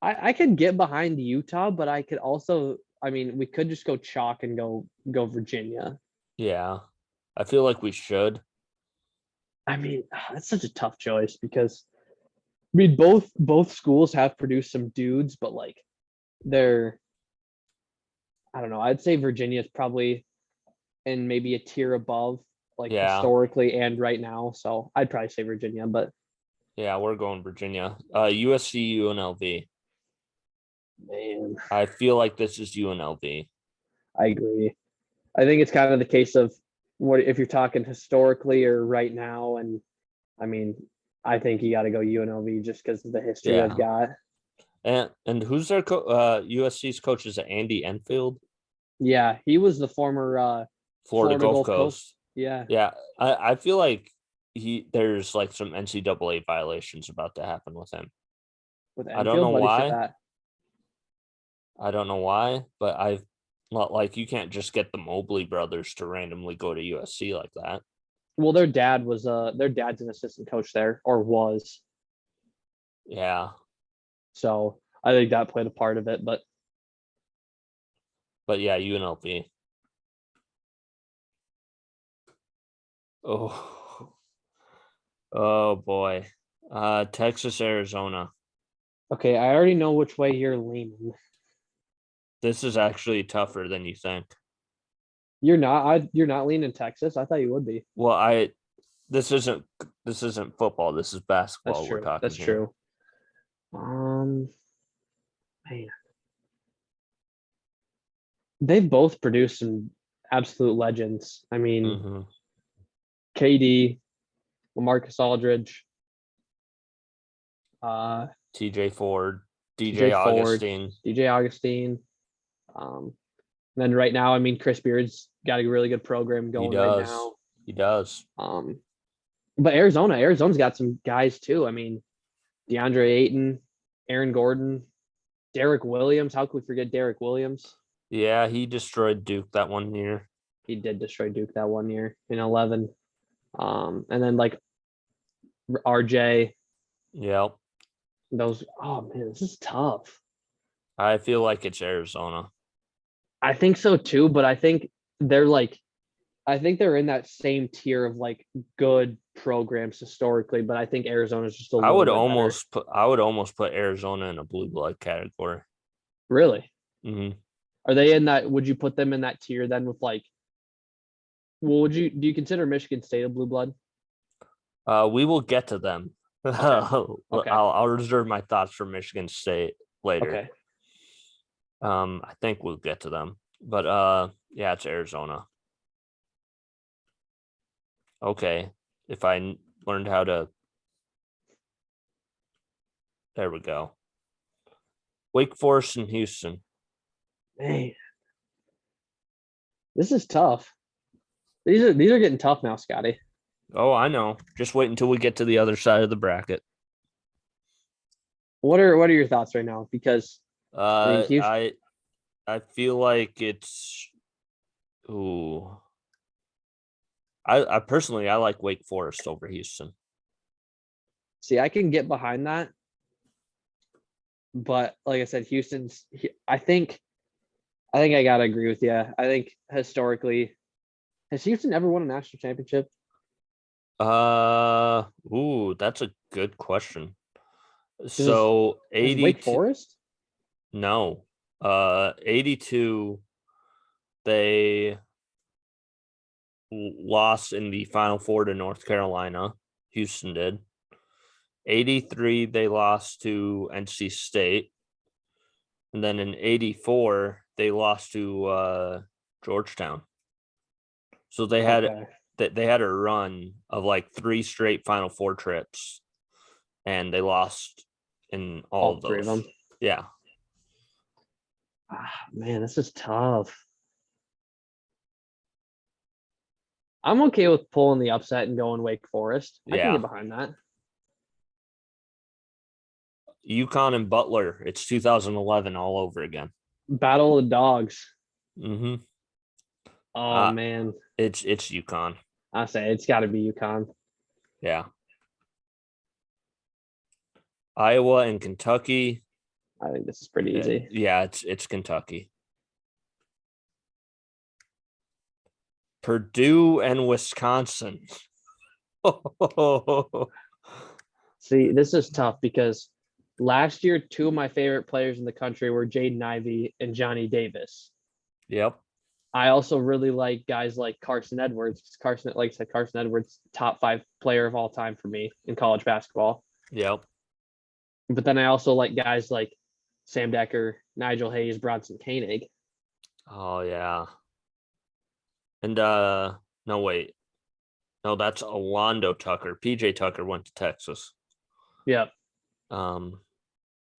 I could get behind Utah, but I could also, we could just go chalk and go Virginia. Yeah. I feel like we should. That's such a tough choice because both schools have produced some dudes, but like they're, I don't know. I'd say Virginia is probably in maybe a tier above, like historically and right now. So I'd probably say Virginia, but yeah, we're going Virginia. USC, UNLV. Man, I feel like this is UNLV. I agree. I think it's kind of the case of what if you're talking historically or right now, and I think you got to go UNLV just because of the history I've got. And who's their USC's coach? Is it Andy Enfield? Yeah, he was the former Florida Gulf Coast. Yeah. Yeah, I feel like there's like some NCAA violations about to happen with him. With Enfield, I don't know why. I don't know why, but I've not like you can't just get the Mobley brothers to randomly go to USC like that. Well, their dad's an assistant coach there or was. Yeah. So I think that played a part of it, but yeah, UNLV. Oh boy. Texas, Arizona. Okay, I already know which way you're leaning. This is actually tougher than you think. You're not leaning Texas. I thought you would be. Well, this isn't football. This is basketball. That's true. We're talking. That's here. True. Man, they've both produced some absolute legends. KD, LaMarcus Aldridge, TJ Ford, DJ Augustine. Then right now, Chris Beard's got a really good program going right now. He does. But Arizona's got some guys too. DeAndre Ayton, Aaron Gordon, Derek Williams. How could we forget Derek Williams? Yeah, he destroyed Duke that 1 year. He did destroy Duke that 1 year in 11. And then like RJ. Yep. Those. Oh man, this is tough. I feel like it's Arizona. I think so too, but I think they're like, I think they're in that same tier of like good programs historically, but I think Arizona is just a I little would bit better. almost put Arizona in a blue blood category. Really? Hmm. Are they in that? Would you put them in that tier then with like? Well, do you consider Michigan State a blue blood? We will get to them. Okay. Okay. I'll reserve my thoughts for Michigan State later. Okay. I think we'll get to them, but yeah, it's Arizona. Okay, if learned how to, there we go. Wake Forest and Houston. Man, this is tough. These are getting tough now, Scotty. Oh, I know. Just wait until we get to the other side of the bracket. What are your thoughts right now? Because I mean, Uh, Houston. I I feel like it's ooh. I personally I like Wake Forest over Houston. See, I can get behind that, but like I said, I think I gotta agree with you. I think historically, has Houston ever won a national championship? That's a good question. Is So is Wake 82, Forest? no. 82 they lost in the Final Four to North Carolina. Houston did. 83 they lost to NC State. And then in 84 they lost to Georgetown. So Okay, they had a run of like 3 straight Final Four trips, and they lost in all all of three of those. them. Yeah. Man, this is tough. I'm okay with pulling the upset and going Wake Forest. I can Yeah. get behind that. UConn and Butler. It's 2011 all over again. Battle of the Dogs. Mm-hmm. Oh Uh, man, it's UConn. I say it's got to be UConn. Yeah. Iowa and Kentucky. I think this is pretty easy. Yeah, it's Kentucky. Purdue and Wisconsin. See, this is tough because last year, two of my favorite players in the country were Jaden Ivey and Johnny Davis. Yep. I also really like guys like Carson Edwards. Carson, like I said, Carson Edwards, top 5 player of all time for me in college basketball. Yep. But then I also like guys like Sam Decker, Nigel Hayes, Bronson Koenig. Oh yeah. And no wait. No, that's Alondo Tucker. PJ Tucker went to Texas. Yep. Um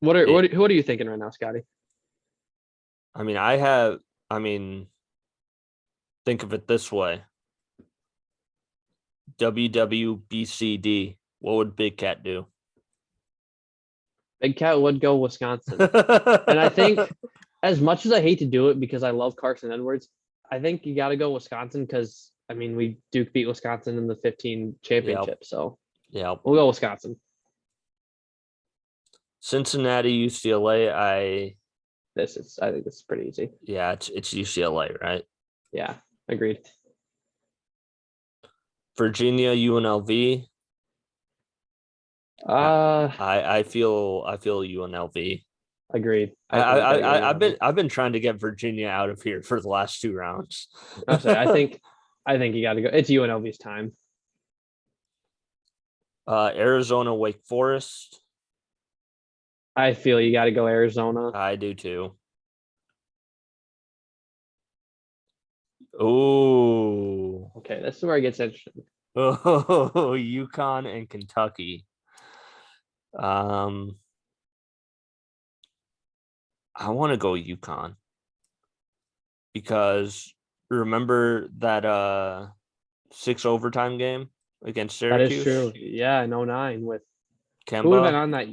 What are you thinking right now, Scotty? I mean, I mean, think of it this way. WWBCD. What would Big Cat do? Big Cat would go Wisconsin. And I think as much as I hate to do it because I love Carson Edwards, I think you got to go Wisconsin because I mean we Duke beat Wisconsin in the 15 Yep. championship, so Yep. we'll go Wisconsin. Cincinnati, UCLA. I think this is pretty easy. Yeah, it's UCLA, right? Yeah, agreed. Virginia, UNLV. Uh, I feel UNLV. agreed. I think you got to go UNLV. I've been trying to get Virginia out of here for the last 2 rounds. I'll say I think you got to go. It's UNLV's time. Arizona, Wake Forest. I feel you got to go Arizona. I do too. Oh, Okay, this is where it gets interesting. oh, UConn and Kentucky. I want to go UConn because remember that 6 overtime game against That is Syracuse? true. Yeah, in 09 with who would have been Kemba. on that?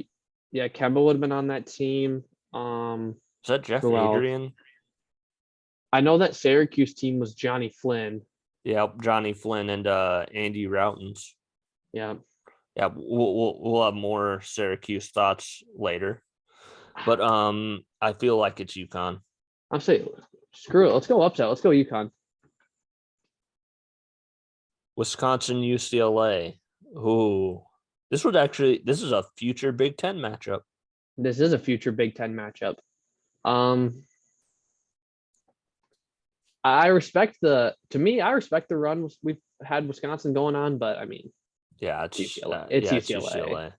Yeah, Kemba would have been on that team. Is that Jeff Who else? Adrian? I know that Syracuse team was Johnny Flynn. Yep, Johnny Flynn and Andy Routens. Yeah. Yeah, we'll have more Syracuse thoughts later. But I feel like it's UConn. I'm saying screw it. Let's go upset. Let's go UConn. Wisconsin, UCLA. Ooh, this is a future Big Ten matchup. This is a future Big Ten matchup. Um, I respect I respect the run we've had Wisconsin going on, but I mean, Yeah, it's UCLA. It's it's UCLA. UCLA.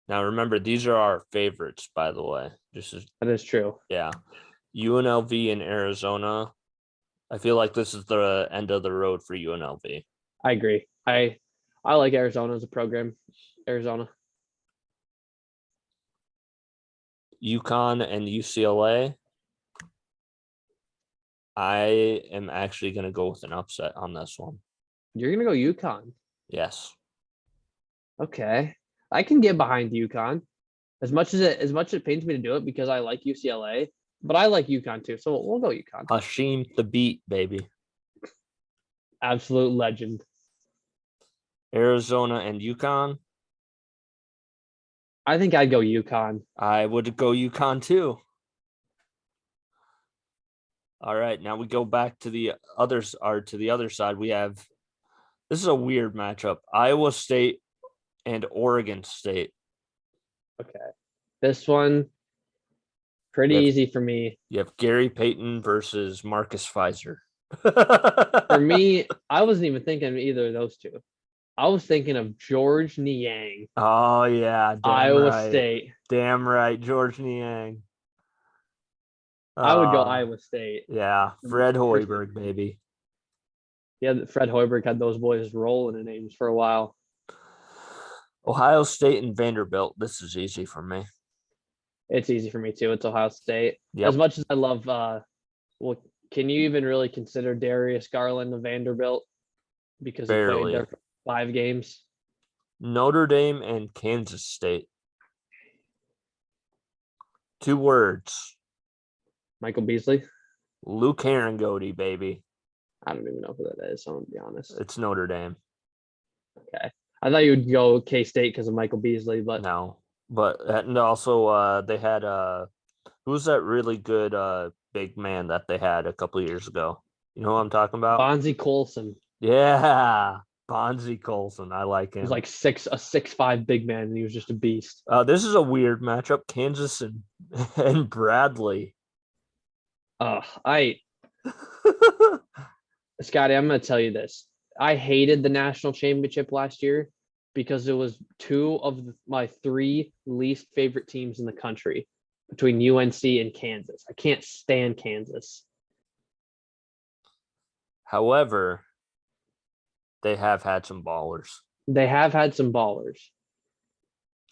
Now remember, these are our favorites, by the way. That is true. Yeah. UNLV in Arizona. I feel like this is the end of the road for UNLV. I agree. I like Arizona as a program. Arizona. UConn and UCLA. I am actually going to go with an upset on this one. You're gonna go UConn. Yes. Okay. I can get behind UConn. As much as it pains me to do it because I like UCLA, but I like UConn too. So we'll go UConn. Hashim the beat, baby. Absolute legend. Arizona and UConn. I think I'd go UConn. I would go UConn too. All right, now we go back to the others or to the other side. We have this is a weird matchup. Iowa State and Oregon State. Okay. This one pretty easy for me. You have Gary Payton versus Marcus Pfizer. For me, I wasn't even thinking of either of those two. I was thinking of George Niang, Oh yeah, damn Iowa right. State. Damn right, George Niang. I would go Iowa State. Yeah, Fred Hoiberg, baby. Yeah, Fred Hoiberg had those boys rolling in names for a while. Ohio State and Vanderbilt. This is easy for me. It's easy for me too. It's Ohio State. Yep. As much as I love, well, can you even really consider Darius Garland a Vanderbilt because he played there for 5 games? Notre Dame and Kansas State. 2 words. Michael Beasley. Luke Herringody, baby. I don't even know who that is. I'm gonna be honest. It's Notre Dame. Okay, I thought you would go K State because of Michael Beasley, but no. But and also they had who's that really good big man that they had a couple years ago? You know who I'm talking about? Bonzie Colson. Yeah, Bonzie Colson. I like him. He was like a 6'5" big man, and he was just a beast. This is a weird matchup. Kansas and Bradley. Scotty, I'm going to tell you this. I hated the national championship last year because it was 2 of my 3 least favorite teams in the country between UNC and Kansas. I can't stand Kansas. However, they have had some ballers. They have had some ballers.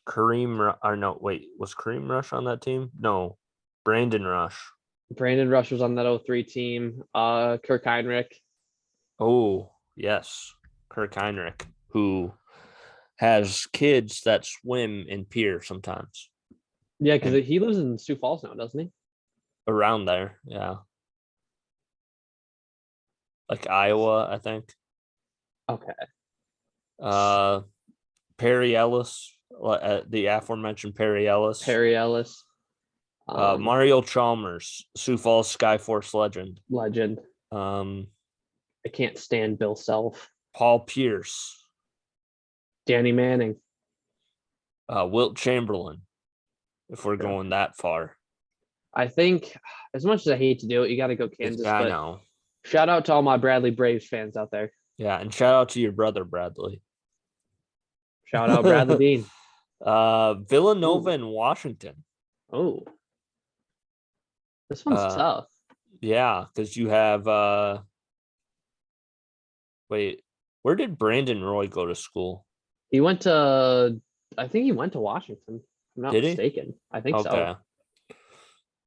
Was Kareem Rush on that team? No, Brandon Rush. Brandon Rush was on that 03 team. Kirk Heinrich. Oh, yes. Kirk Heinrich, who has kids that swim in pier sometimes. Yeah, because he lives in Sioux Falls now, doesn't he? Around there, yeah. Like Iowa, I think. Okay. Perry Ellis, the aforementioned Perry Ellis. Mario Chalmers, Sioux Falls Skyforce legend. I can't stand Bill Self. Paul Pierce. Danny Manning. Wilt Chamberlain, if we're going that far. I think, as much as I hate to do it, you got to go Kansas. I know. Shout out to all my Bradley Braves fans out there. Yeah, and shout out to your brother, Bradley. Shout out Bradley Dean. Villanova and Washington. Oh. This one's tough. Yeah, because you have wait, where did Brandon Roy go to school? I think he went to Washington. If I'm not mistaken. I think so.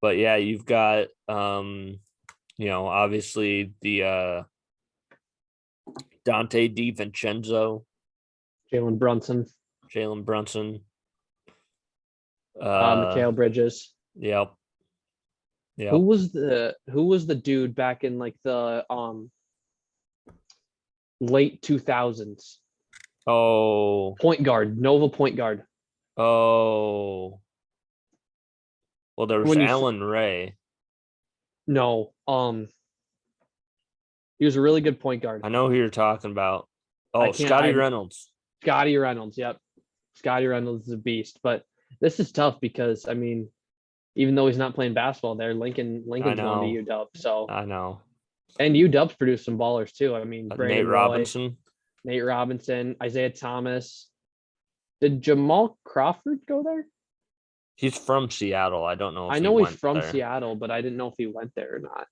But yeah, you've got obviously the Dante DiVincenzo. Jalen Brunson. Mikal Bridges. Yep. Who was the dude back in like the late 2000s? Oh, Nova point guard. Oh, well, there was Alan Ray. No, He was a really good point guard. I know who you're talking about. I Oh, can't. Scotty Reynolds. Scotty Reynolds. Yep, Scotty Reynolds is a beast. But this is tough because I mean, even though he's not playing basketball there, I Lincoln's going to know. UW. So I know. and UW's produced some ballers too. I mean, Nate Brandon Roy, Robinson. Nate Robinson, Isaiah Thomas. Did Jamal Crawford go there? He's from Seattle. I don't know if I he know he's went from there. Seattle, but I didn't know if he went there or not.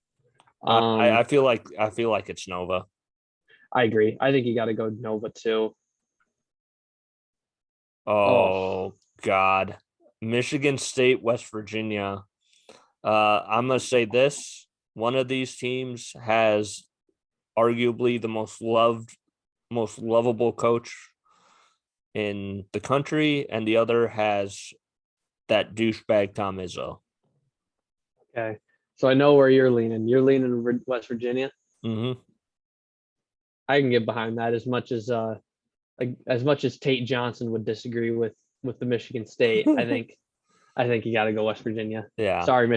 I feel like it's Nova. I agree. I think you got to go Nova too. Oh, Oh God. Michigan State, West Virginia. I'm gonna say this. One of these teams has arguably the most lovable coach in the country, and the other has that douchebag Tom Izzo. okay. So I know where you're leaning. You're leaning West Virginia. Mm-hmm. I can get behind that as much as Tate Johnson would disagree with the Michigan State. I think you got to go West Virginia. Yeah. Sorry,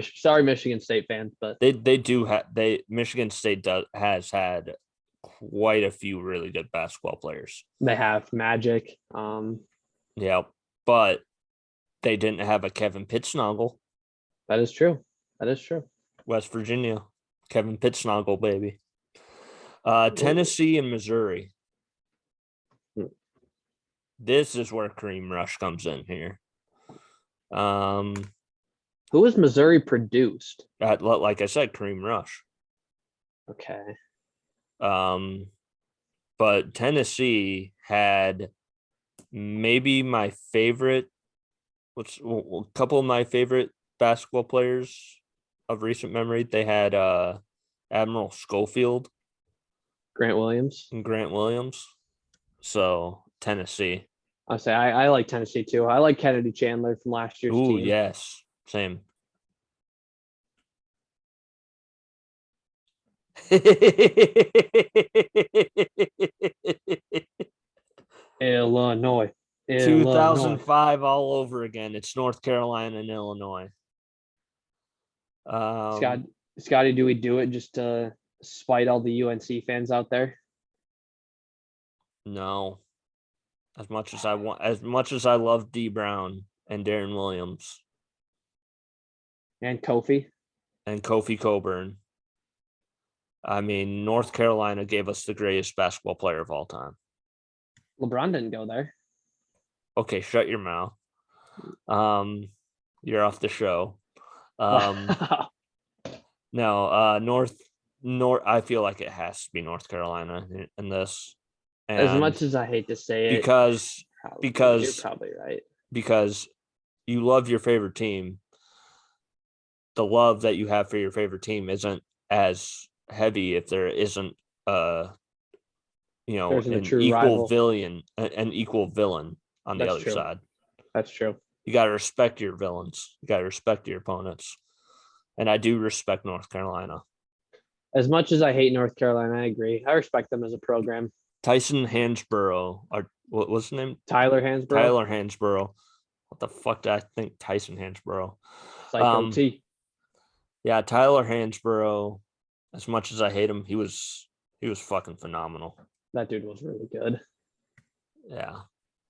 Michigan State fans, but they do have Michigan State has had quite a few really good basketball players. they have Magic. Yeah, but they didn't have a Kevin Pittsnoggle. That is true. That is true. West Virginia, Kevin Pittsnoggle, baby. Tennessee and Missouri. This is where Cream Rush comes in here. Who was Missouri produced? Like I said, Cream Rush. Okay. But Tennessee had maybe my favorite. What's a couple of my favorite basketball players of recent memory? They had Admiral Schofield, Grant Williams. and Grant Williams. So Tennessee. I'll say I like Tennessee too. I like Kennedy Chandler from last year's Ooh, team. yes, same. Illinois. 2005 all over again. It's North Carolina and Illinois. Scotty, do we do it just to spite all the UNC fans out there? No. As much as I love D Brown and Darren Williams And Kofi. and Kofi Coburn, I mean, North Carolina gave us the greatest basketball player of all time. LeBron didn't go there. Okay, shut your mouth. You're off the show. No, North. I feel like it has to be North Carolina in this. And as much as I hate to say it, because you're probably right. Because you love your favorite team. The love that you have for your favorite team isn't as heavy if there isn't an equal villain on the other side. That's true. You got to respect your villains. You got to respect your opponents. And I do respect North Carolina. As much as I hate North Carolina, I agree. I respect them as a program. Tyson Hansborough, or what was his name? Tyler Hansborough. Tyler Hansborough. What the fuck did I think? Tyson Hansborough. Psycho T. Yeah, Tyler Hansborough. As much as I hate him, he was fucking phenomenal. That dude was really good. Yeah,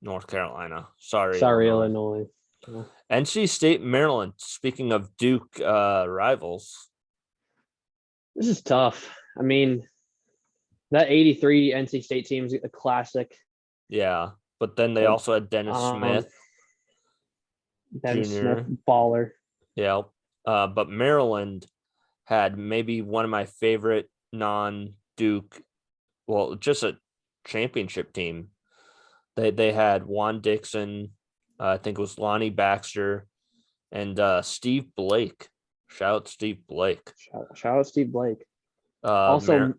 North Carolina. Sorry, Illinois. Yeah. NC State, Maryland. Speaking of Duke rivals, this is tough. I mean, that '83 NC State team is a classic. Yeah, but then they also had Dennis Smith. Dennis Smith, baller. Yeah, but Maryland had maybe one of my favorite non-Duke, well, just a championship team. They had Juan Dixon, I think it was Lonnie Baxter, and Steve Blake. Shout out Steve Blake. Shout out Steve Blake. Also,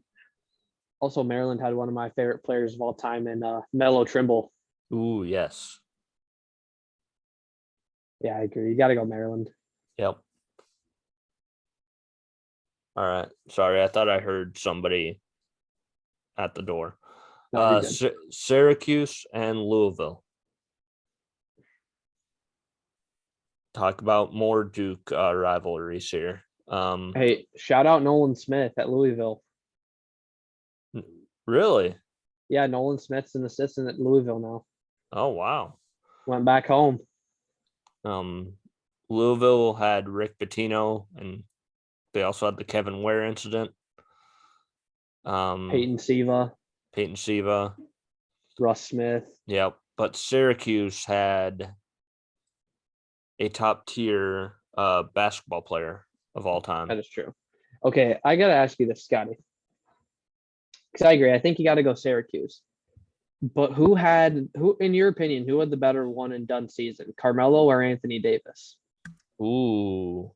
Maryland had one of my favorite players of all time in Melo Trimble. Ooh, yes. Yeah, I agree. You got to go Maryland. Yep. All right. Sorry, I thought I heard somebody at the door. No, Syracuse and Louisville. Talk about more Duke rivalries here. Hey, shout out Nolan Smith at Louisville. Really? Yeah, Nolan Smith's an assistant at Louisville now. Oh wow. Went back home. Um, Louisville had Rick Pitino, and they also had the Kevin Ware incident. Peyton Siva, Peyton Siva. Russ Smith. Yep. But Syracuse had a top tier basketball player of all time. That is true. Okay, I gotta ask you this, Scotty. Because I agree. I think you got to go Syracuse. But who, in your opinion, who had the better one and done season? Carmelo or Anthony Davis? Ooh.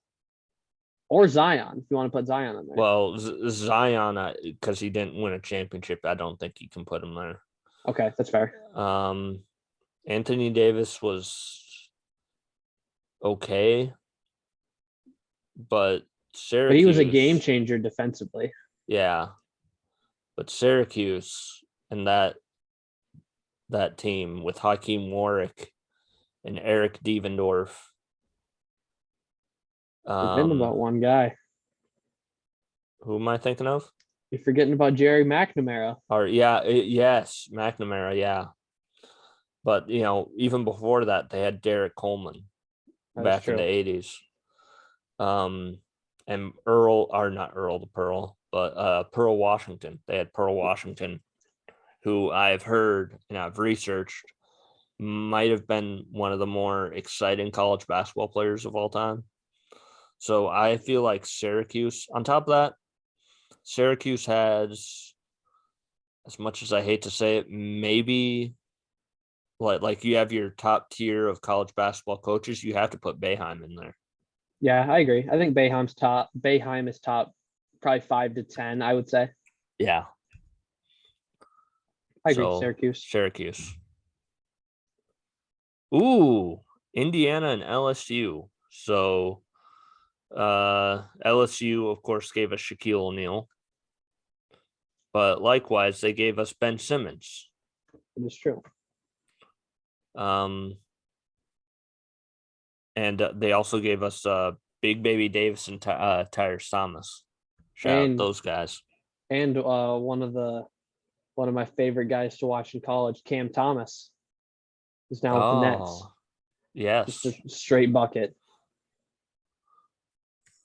Or Zion, if you want to put Zion on there. Well, Zion, because he didn't win a championship, I don't think you can put him there. Okay, that's fair. Anthony Davis was okay, but Syracuse. But he was a game changer defensively. Yeah, but Syracuse and that team with Hakeem Warwick and Eric Devendorf. Forgetting about one guy. Who am I thinking of? You're forgetting about Jerry McNamara. Or yes, McNamara, yeah. But even before that, they had Derek Coleman back in the 80s. And not Earl the Pearl, but Pearl Washington. They had Pearl Washington, who I've heard and I've researched might have been one of the more exciting college basketball players of all time. So I feel like Syracuse, on top of that, Syracuse has, as much as I hate to say it, maybe like you have your top tier of college basketball coaches, you have to put Boeheim in there. Yeah, I agree. I think Boeheim is top, probably 5 to 10, I would say. Yeah. I agree. Syracuse. Ooh, Indiana and LSU. So LSU, of course, gave us Shaquille O'Neal. But likewise, they gave us Ben Simmons. It is true. And they also gave us Big Baby Davis and Tyrese Thomas. Shout out those guys. And one of my favorite guys to watch in college, Cam Thomas, is now with the Nets. Yes, just a straight bucket.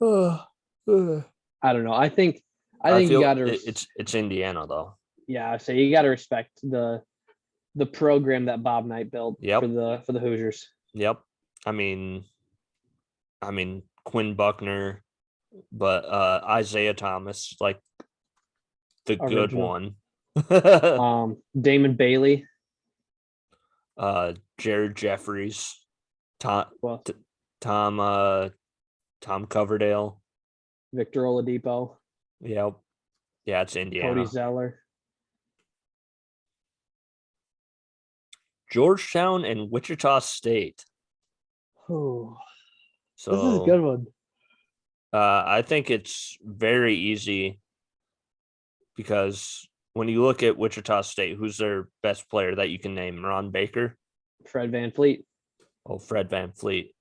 I don't know. I think you got to. It's Indiana though. Yeah, so you got to respect the program that Bob Knight built for the Hoosiers. Yep. I mean Quinn Buckner, but Isaiah Thomas, like the original. Good one. Damon Bailey. Jared Jeffries. Tom Coverdale. Victor Oladipo. Yep. Yeah, it's Indiana. Cody Zeller. Georgetown and Wichita State. Oh, so this is a good one. I think it's very easy because when you look at Wichita State, who's their best player that you can name? Ron Baker? Fred VanVleet. Oh, Fred VanVleet.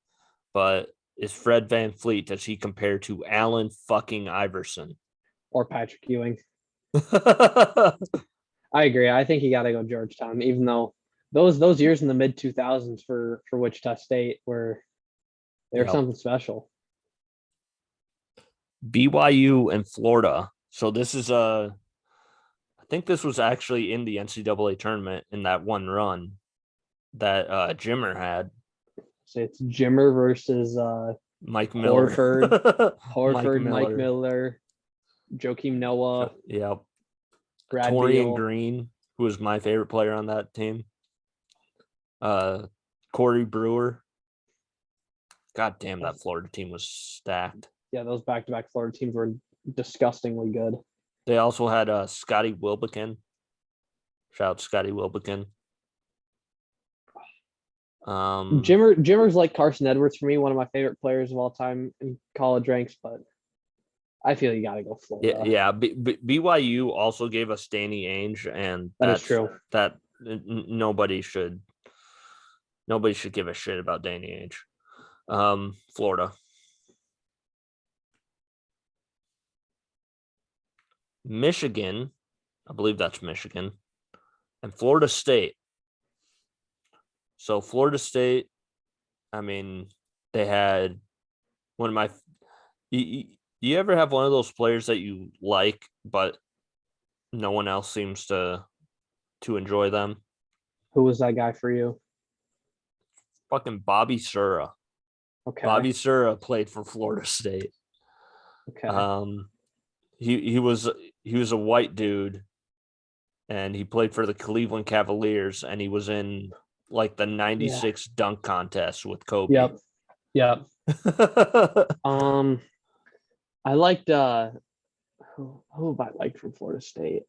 But is Fred VanVleet, does he compare to Allen fucking Iverson? Or Patrick Ewing? I agree. I think you got to go Georgetown, even though those years in the mid 2000s for Wichita State were something special. BYU and Florida. So this is I think this was actually in the NCAA tournament in that one run that Jimmer had. So it's Jimmer versus Mike Miller. Horford, Mike Miller, Joakim Noah. Yep. Brad Torian Beal. Green, who was my favorite player on that team. Corey Brewer. God damn, that Florida team was stacked. Yeah, those back-to-back Florida teams were disgustingly good. They also had Scotty Wilbekin. Shout out Scotty Wilbekin. Jimmer's like Carson Edwards for me, one of my favorite players of all time in college ranks, but I feel you got to go Florida. Yeah. BYU also gave us Danny Ainge, and that's true. That nobody should give a shit about Danny Ainge. Florida. Michigan I believe that's Michigan. And Florida State. So Florida State, I mean, they had one of my you ever have one of those players that you like, but no one else seems to enjoy them? Who was that guy for you? Fucking Bobby Sura. Okay. Bobby Sura played for Florida State. Okay. He was a white dude, and he played for the Cleveland Cavaliers, and he was in like the '96 dunk contest with Kobe. Yep. Yep. I liked who have I liked from Florida State?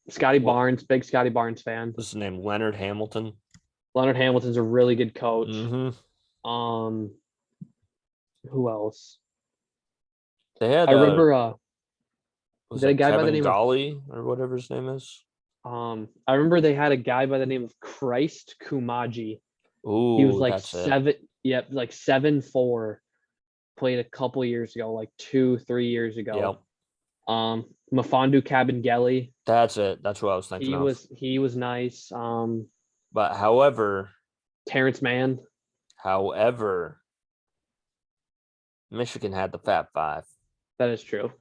Scotty Barnes, big Scotty Barnes fan. What's his name? Leonard Hamilton. Leonard Hamilton's a really good coach. Mm-hmm. Who else? They had I remember was a it guy by the Kevin name Golly or whatever his name is? I remember they had a guy by the name of Christ Kumaji. Ooh, He was like that's 7, yep, like 7'4", played a couple years ago, like 2-3 years ago. Yep. Mafandu Kabengele. That's it. That's what I was thinking of. He was nice. But however, Terrence Mann. Michigan had the Fab Five. That is true.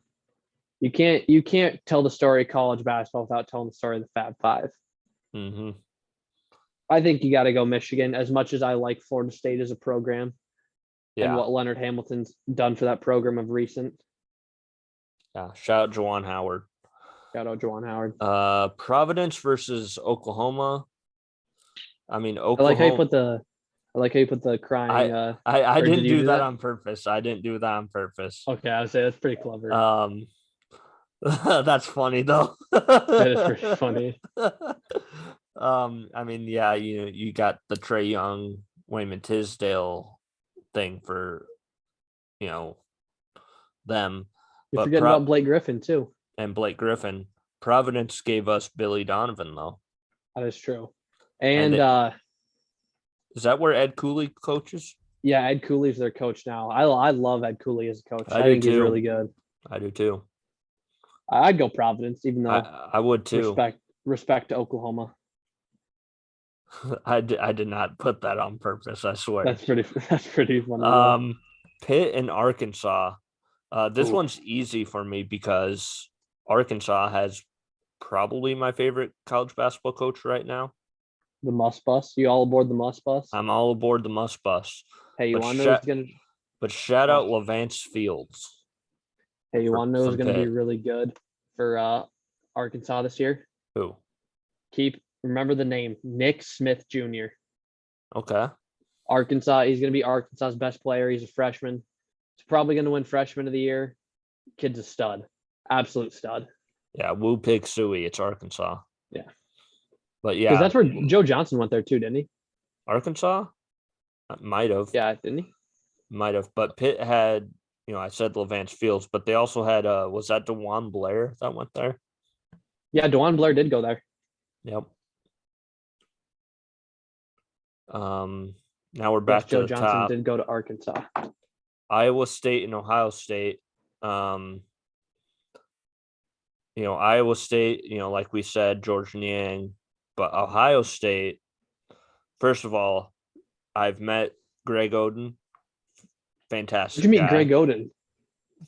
You can't tell the story of college basketball without telling the story of the Fab Five. Mm-hmm. I think you got to go Michigan. As much as I like Florida State as a program, and what Leonard Hamilton's done for that program of recent. Yeah, shout out Juwan Howard. Shout out Juwan Howard. Providence versus Oklahoma. I mean, Oklahoma. I like how you put the crying. I didn't do that on purpose. I didn't do that on purpose. Okay, I would say that's pretty clever. That's funny though. That is pretty funny. I mean, yeah, you got the Trae Young, Wayman Tisdale thing for, them. You're forgetting about Blake Griffin too. And Blake Griffin. Providence gave us Billy Donovan though. That is true. And is that where Ed Cooley coaches? Yeah, Ed Cooley's their coach now. I love Ed Cooley as a coach. I think he's really good. I do too. I'd go Providence, even though I would too. Respect to Oklahoma. I did not put that on purpose. I swear. That's pretty funny. Pitt and Arkansas. This one's easy for me because Arkansas has probably my favorite college basketball coach right now. The Must Bus. You all aboard the Must Bus? I'm all aboard the Must Bus. Hey, you want to know who's gonna? But shout out Levance Fields. Hey, you want to know who's going to be really good for Arkansas this year? Who? Remember the name, Nick Smith Jr. Okay. Arkansas. He's going to be Arkansas's best player. He's a freshman. He's probably going to win Freshman of the Year. Kid's a stud. Absolute stud. Yeah, Woo Pig Suey. It's Arkansas. Yeah. But yeah. Because that's where Joe Johnson went there too, didn't he? Arkansas? Might have. Yeah, didn't he? Might have. But Pitt had, I said Levance Fields, but they also had, was that DeJuan Blair that went there? Yeah, DeJuan Blair did go there. Yep. Now we're back to Joe the Johnson top. did go to Arkansas. Iowa State and Ohio State. Iowa State, like we said, George Niang, but Ohio State, first of all, I've met Greg Oden. Fantastic. Did you meet Greg Oden?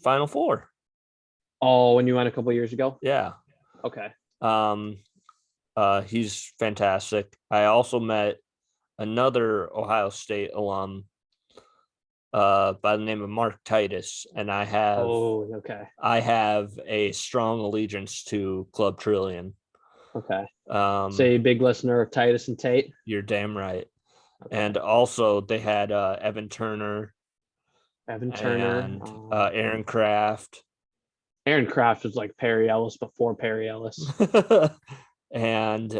Final Four. Oh, when you went a couple years ago? Yeah. Okay. He's fantastic. I also met another Ohio State alum by the name of Mark Titus, and I have a strong allegiance to Club Trillion. Okay. Say big listener of Titus and Tate. You're damn right. Okay. And also they had Evan Turner. And Aaron Kraft. Aaron Kraft was like Perry Ellis before Perry Ellis. And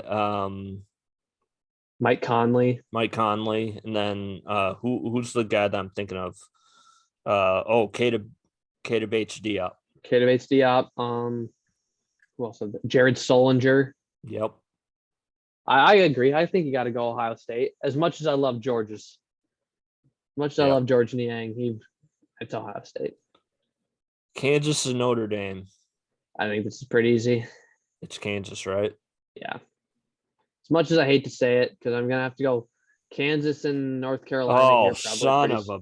Mike Conley. And then who's the guy that I'm thinking of? Keita Bates Diop. Keita Bates Diop. Who else? Jared Solinger. Yep. I agree. I think you got to go Ohio State. As much as I love George's. As much as I love George Niang, it's Ohio State. Kansas and Notre Dame. I think this is pretty easy. It's Kansas, right? Yeah. As much as I hate to say it, because I'm gonna have to go Kansas and North Carolina Oh, here probably son pretty. of a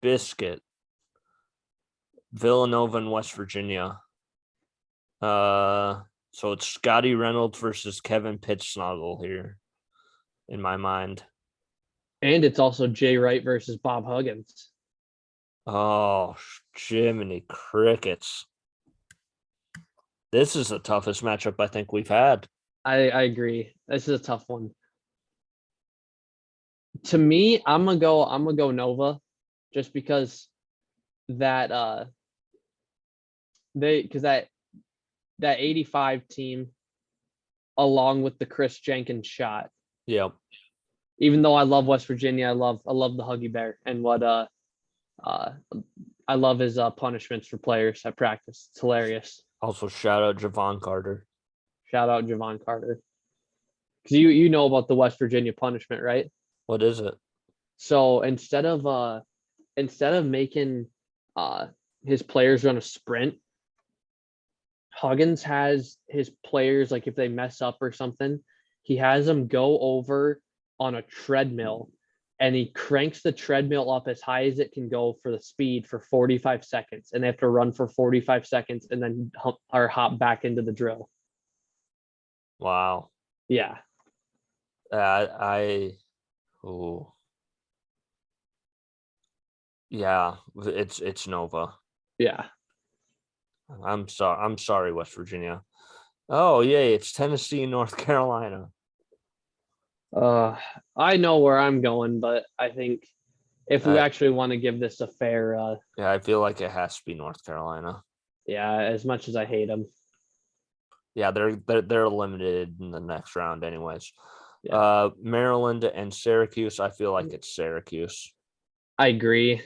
biscuit. Villanova and West Virginia. So it's Scotty Reynolds versus Kevin Pittsnuggle here, in my mind. And it's also Jay Wright versus Bob Huggins. Oh, Jiminy Crickets. This is the toughest matchup I think we've had. I agree. This is a tough one. To me, I'm gonna go Nova, just because that that 85 team, along with the Chris Jenkins shot. Yep. Even though I love West Virginia, I love the Huggy Bear and what I love his punishments for players at practice. It's hilarious. Also, shout out Javon Carter. Shout out Javon Carter. Because you know about the West Virginia punishment, right? What is it? So instead of making his players run a sprint, Huggins has his players, like if they mess up or something, he has them go over on a treadmill and he cranks the treadmill up as high as it can go for the speed for 45 seconds. And they have to run for 45 seconds and then hop back into the drill. Wow. Yeah. Oh. Yeah, it's Nova. Yeah. I'm sorry, West Virginia. Oh, yay, it's Tennessee and North Carolina. I know where I'm going, but I think if we Uh, actually want to give this a fair, Yeah, I feel like it has to be North Carolina. yeah, as much as I hate them. Yeah, they're eliminated in the next round anyways. Yeah. Maryland and Syracuse, I feel like it's Syracuse. I agree.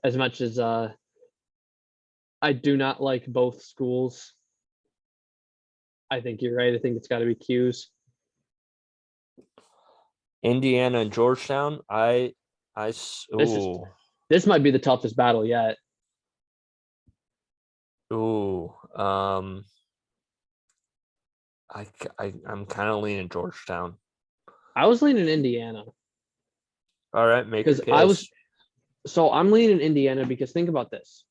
As much as I do not like both schools, I think you're right. I think it's got to be Q's. Indiana and Georgetown, This might be the toughest battle yet. ooh, I'm kind of leaning Georgetown. I was leaning Indiana All right, make your because case. so I'm leaning Indiana because think about this.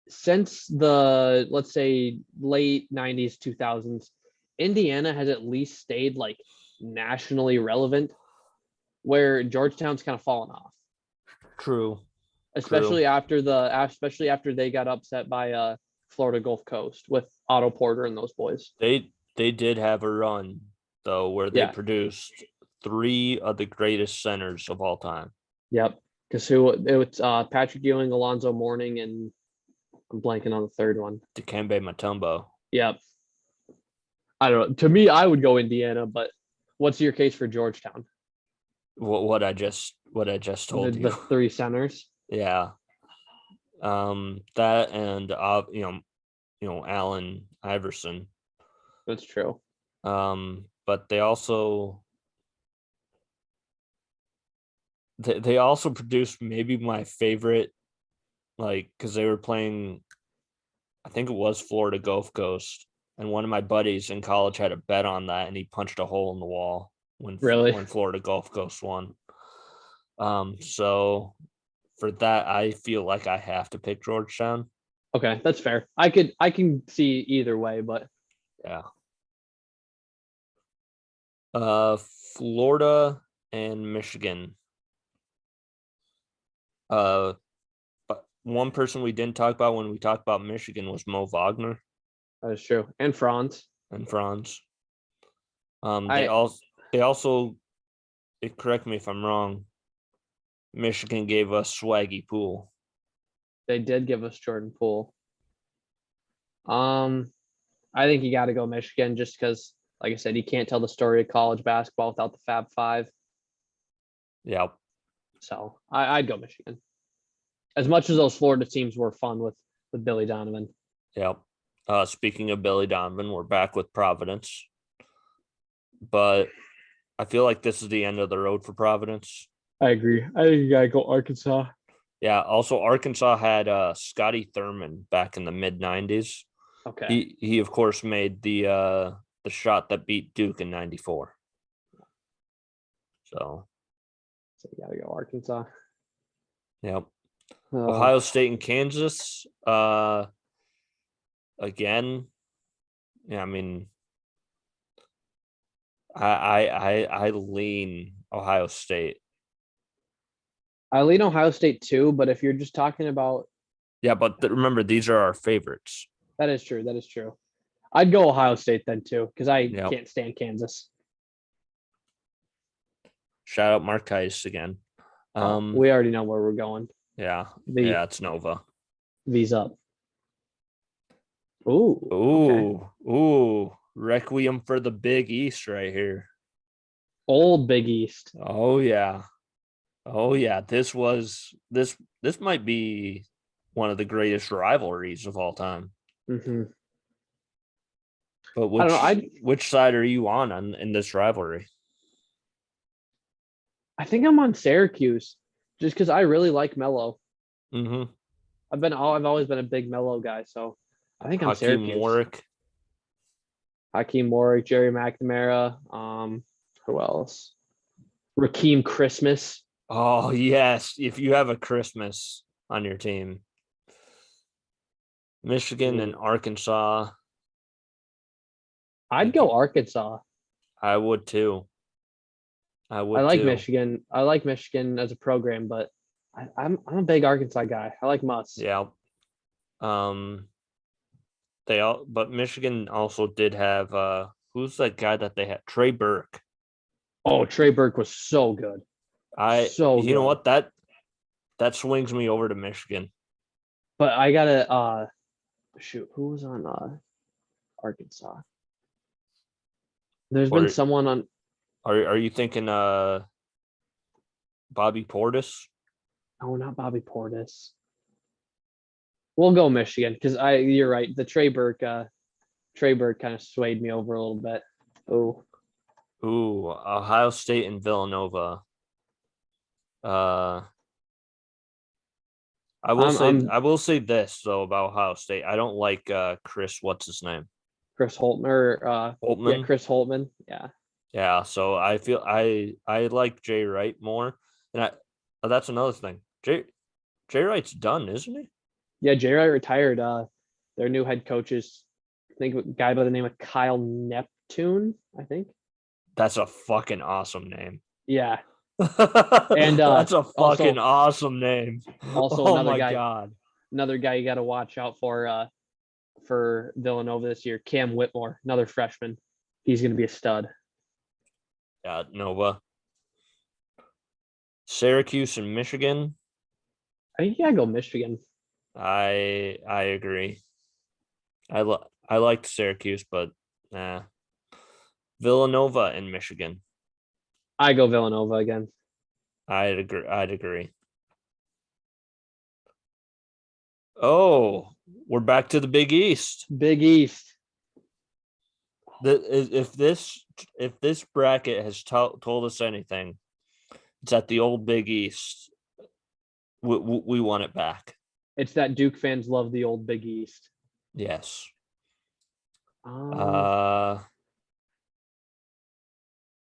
Since the, let's say, late 90s, 2000s, Indiana has at least stayed like nationally relevant, where Georgetown's kind of fallen off. True. Especially after they got upset by Florida Gulf Coast with Otto Porter and those boys. They did have a run though where they produced 3 of the greatest centers of all time. Yep. Because it was Patrick Ewing, Alonzo Mourning, and I'm blanking on the third one. Dikembe Mutombo. Yep. I don't know. To me, I would go Indiana, but what's your case for Georgetown? What I just told you. The 3 centers. Yeah. That and Allen Iverson. That's true. But they also produced maybe my favorite, like, because they were playing, I think it was Florida Gulf Coast, and one of my buddies in college had a bet on that, and he punched a hole in the wall when Florida Gulf Coast won. So for that, I feel like I have to pick Georgetown. Okay, that's fair. I can see either way, but yeah. Florida and Michigan. But one person we didn't talk about when we talked about Michigan was Mo Wagner. That is true. And Franz. They also, correct me if I'm wrong, Michigan gave us Swaggy Poole. They did give us Jordan Poole. I think you got to go Michigan just because, like I said, you can't tell the story of college basketball without the Fab Five. Yep. So I'd go Michigan. As much as those Florida teams were fun with Billy Donovan. Yep. Speaking of Billy Donovan, we're back with Providence. But I feel like this is the end of the road for Providence. I agree. I think you got to go Arkansas. Yeah. Also, Arkansas had Scotty Thurman back in the mid-90s. Okay. He of course made the shot that beat Duke in '94. So, So you gotta go Arkansas. yep. Uh, Ohio State and Kansas. Again, yeah, I mean, I lean Ohio State. I lean Ohio State too, but if you're just talking about Yeah, but remember, these are our favorites. that is true. That is true. I'd go Ohio State then too, because I Yep. can't stand Kansas. Shout out Marquise again. Oh, we already know where we're going. Yeah, The yeah, it's Nova. V's up. Ooh, okay. Ooh, Requiem for the Big East right here. Old Big East. Oh yeah. Oh yeah. This might be one of the greatest rivalries of all time. Hmm. But I don't know. which side are you on in this rivalry? I think I'm on Syracuse, just because I really like Melo. Mm-hmm. I've always been a big Melo guy, so I think I'm Hakeem Syracuse. Warwick. Hakeem Warwick, Jerry McNamara. Who else? Rakeem Christmas. Oh yes. If you have a Christmas on your team. Michigan and Ooh. Arkansas. I'd go Arkansas. I would too. I I would like too. Michigan. I like Michigan as a program, but I'm a big Arkansas guy. I like Muss. Yeah. Um but Michigan also did have who's that guy that they had? Trey Burke. Oh, Trey Burke was so good. So You know good. what? That swings me over to Michigan. But I gotta shoot, who was on Arkansas? There's been Or someone on are you thinking Bobby Portis? oh, not Bobby Portis. We'll go Michigan because you're right. The Trey Burke kind of swayed me over a little bit. Oh, Ooh, Ohio State and Villanova. Uh I'm I will say this though about Ohio State. I don't like Chris, what's his name? Chris Holtner. Yeah, Holtman. Chris Holtman. Yeah, Yeah, so I feel I like Jay Wright more. And that's another thing. Jay Wright's done, isn't he? yeah. J. Wright retired. Their new head coach is, I think, a guy by the name of Kyle Neptune. I think. That's a fucking awesome name. Yeah, and That's a fucking also awesome name. Oh another my guy, god. you got to watch out for Villanova this year. Cam Whitmore, another freshman. He's going to be a stud. Yeah, Nova. Syracuse and Michigan. I think you gotta go Michigan. I agree. I liked Syracuse, but nah. Villanova and Michigan. I go Villanova again. I'd agree. Oh, we're back to the Big East. Big East. If this bracket has told us anything, it's at the old Big East. We want it back. It's that Duke fans love the old Big East. Yes. Um. Uh.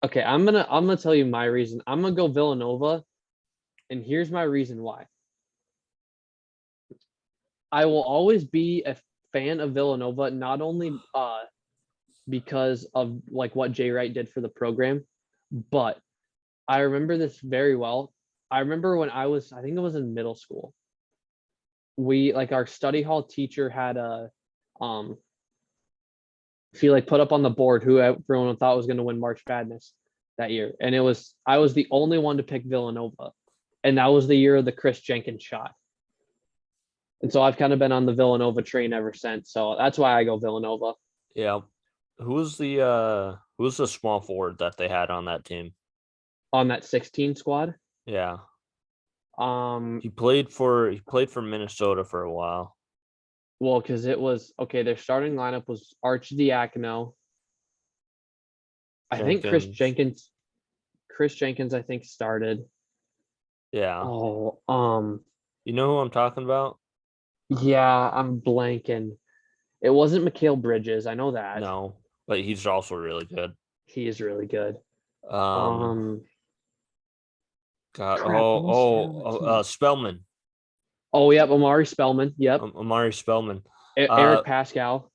Okay, I'm gonna tell you my reason. I'm gonna go Villanova, and here's my reason why. I will always be a fan of Villanova, not only because of like what Jay Wright did for the program, but I remember this very well. I remember when I think it was in middle school. We like our study hall teacher had a um she like put up on the board who everyone thought was going to win March Madness that year, and I was the only one to pick Villanova, and that was the year of the Chris Jenkins shot, and so I've kind of been on the Villanova train ever since. So that's why I go Villanova. Yeah. Who's the small forward that they had on that team? On that 16 squad. Yeah. Um, He played for Minnesota for a while. well, because it was okay. Their starting lineup was Archdiacono. I think Jenkins. Chris Jenkins, I think started. Yeah. Oh, You know who I'm talking about? Yeah, I'm blanking. It wasn't Mikal Bridges. I know that. No, but he's also really good. He is really good. Um, Um, God, Crap, who else did I on the team? Spellman, Oh, yep, Omari Spellman. Yep. Amari Spellman. Eric Pascal.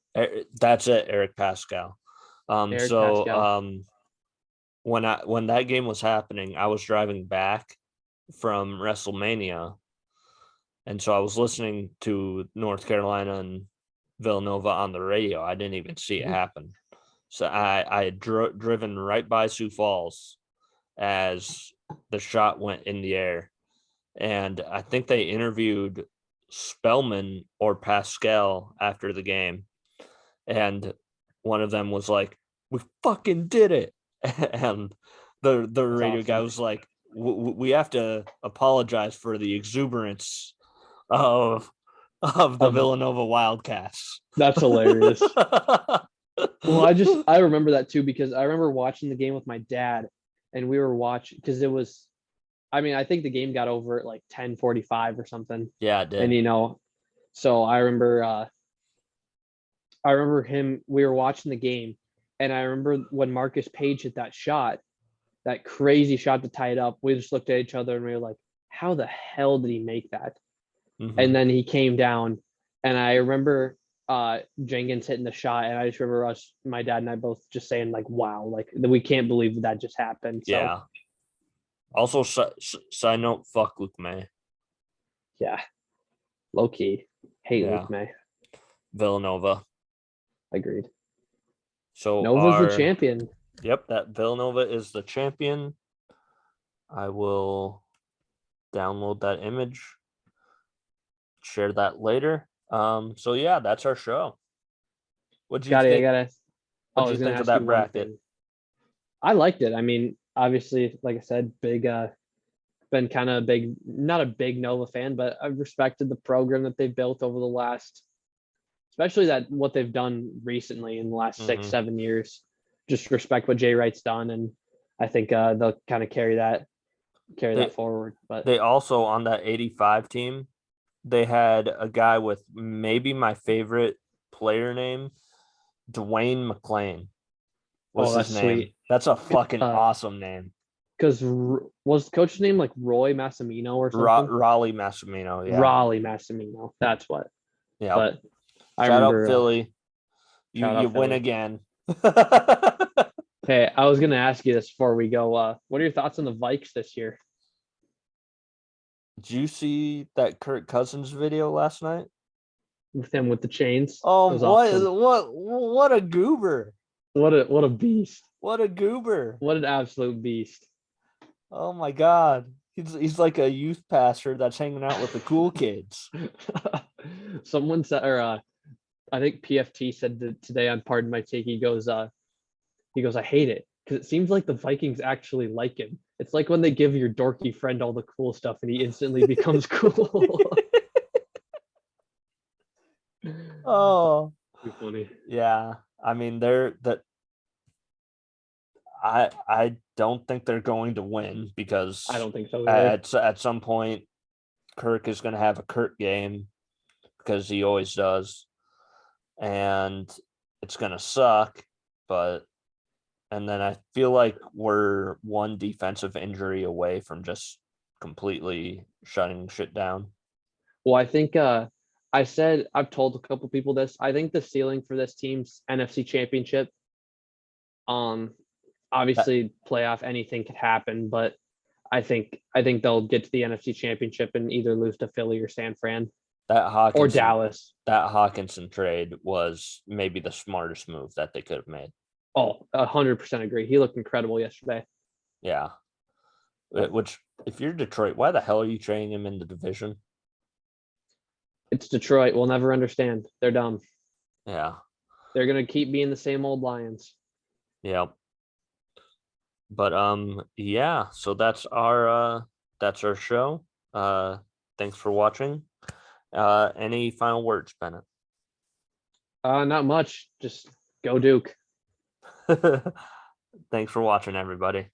That's it, Eric Pascal. Eric So Pascal. when that game was happening, I was driving back from WrestleMania, and so I was listening to North Carolina and Villanova on the radio. I didn't even see it Mhm. happen. So I had driven right by Sioux Falls as the shot went in the air, and I think they interviewed Spellman or Pascal after the game, and one of them was like, "We fucking did it," and the That's radio guy awesome. was like, "We have to apologize for the exuberance of the Um, Villanova Wildcats." that's hilarious. Well, I remember that too because I remember watching the game with my dad, and we were watching because it was. I mean, I think the game got over at like 10:45 or something, Yeah, it and did. so I remember him. We were watching the game, and I remember when Marcus Page hit that shot, that crazy shot to tie it up. We just looked at each other and we were like, "How the hell did he make that?" And Hmm. then he came down, and I remember Jenkins hitting the shot, and I just remember my dad and I both just saying like, "Wow, like we can't believe that, that just happened." So Yeah. Also, side note, fuck Luke May. yeah, low key, hate Yeah, Luke May. Villanova. Agreed. So Nova's the champion. yep, that Villanova is the champion. I will download that image, share that later. So yeah, that's our show. What do you Scotty, I think? gotta. What Oh, I do you was gonna think of ask you that one bracket? thing. I liked it. I mean, obviously, like I said, big been kind of a big, not a big Nova fan, but I've respected the program that they've built over the last, especially that what they've done recently in the last six, Hmm. 7 years. Just respect what Jay Wright's done, and I think they'll kind of carry They that forward. But they also on that 85 team, they had a guy with maybe my favorite player name, Dwayne McClain was oh, his that's name. sweet. That's a fucking Uh, awesome name. because was the coach's name like Roy Massimino or something? Raleigh Massimino. Yeah. Raleigh Massimino. That's what. Yeah. But I Shout out remember. Philly. Shout You out win Philly. again. Hey, I was gonna ask you this before we go. What are your thoughts on the Vikes this year Did you see that Kirk Cousins video last night? with him with the chains? It was awesome. What a goober. What a beast. What a goober. What an absolute beast. Oh my god. He's like a youth pastor that's hanging out with the cool kids. Someone said, or I think PFT said that today on Pardon My Take. He goes, I hate it because it seems like the Vikings actually like him. It's like when they give your dorky friend all the cool stuff and he instantly becomes cool. Oh, Too funny. yeah. I mean, they're that I don't think they're going to win I because don't think so either. at some point Kirk is going to have a Kirk game because he always does, and it's going to suck. But and then I feel like we're one defensive injury away from just completely shutting shit down. Well, I think I've told a couple people this. I think the ceiling for this team's NFC championship. Um, That Obviously playoff anything could happen, but I think they'll get to the NFC championship and either lose to Philly or San Fran that or Hawkinson Dallas. that Hawkinson trade was maybe the smartest move that they could have made. Oh, 100% agree. He looked incredible yesterday. Yeah. But Which if you're Detroit, why the hell are you trading him in the division? it's Detroit. We'll never understand. They're dumb. Yeah. They're gonna keep being the same old Lions. Yeah. But yeah, so that's our show. Thanks for watching. Any final words, Bennett? Not much. Just go Duke. Thanks for watching, everybody.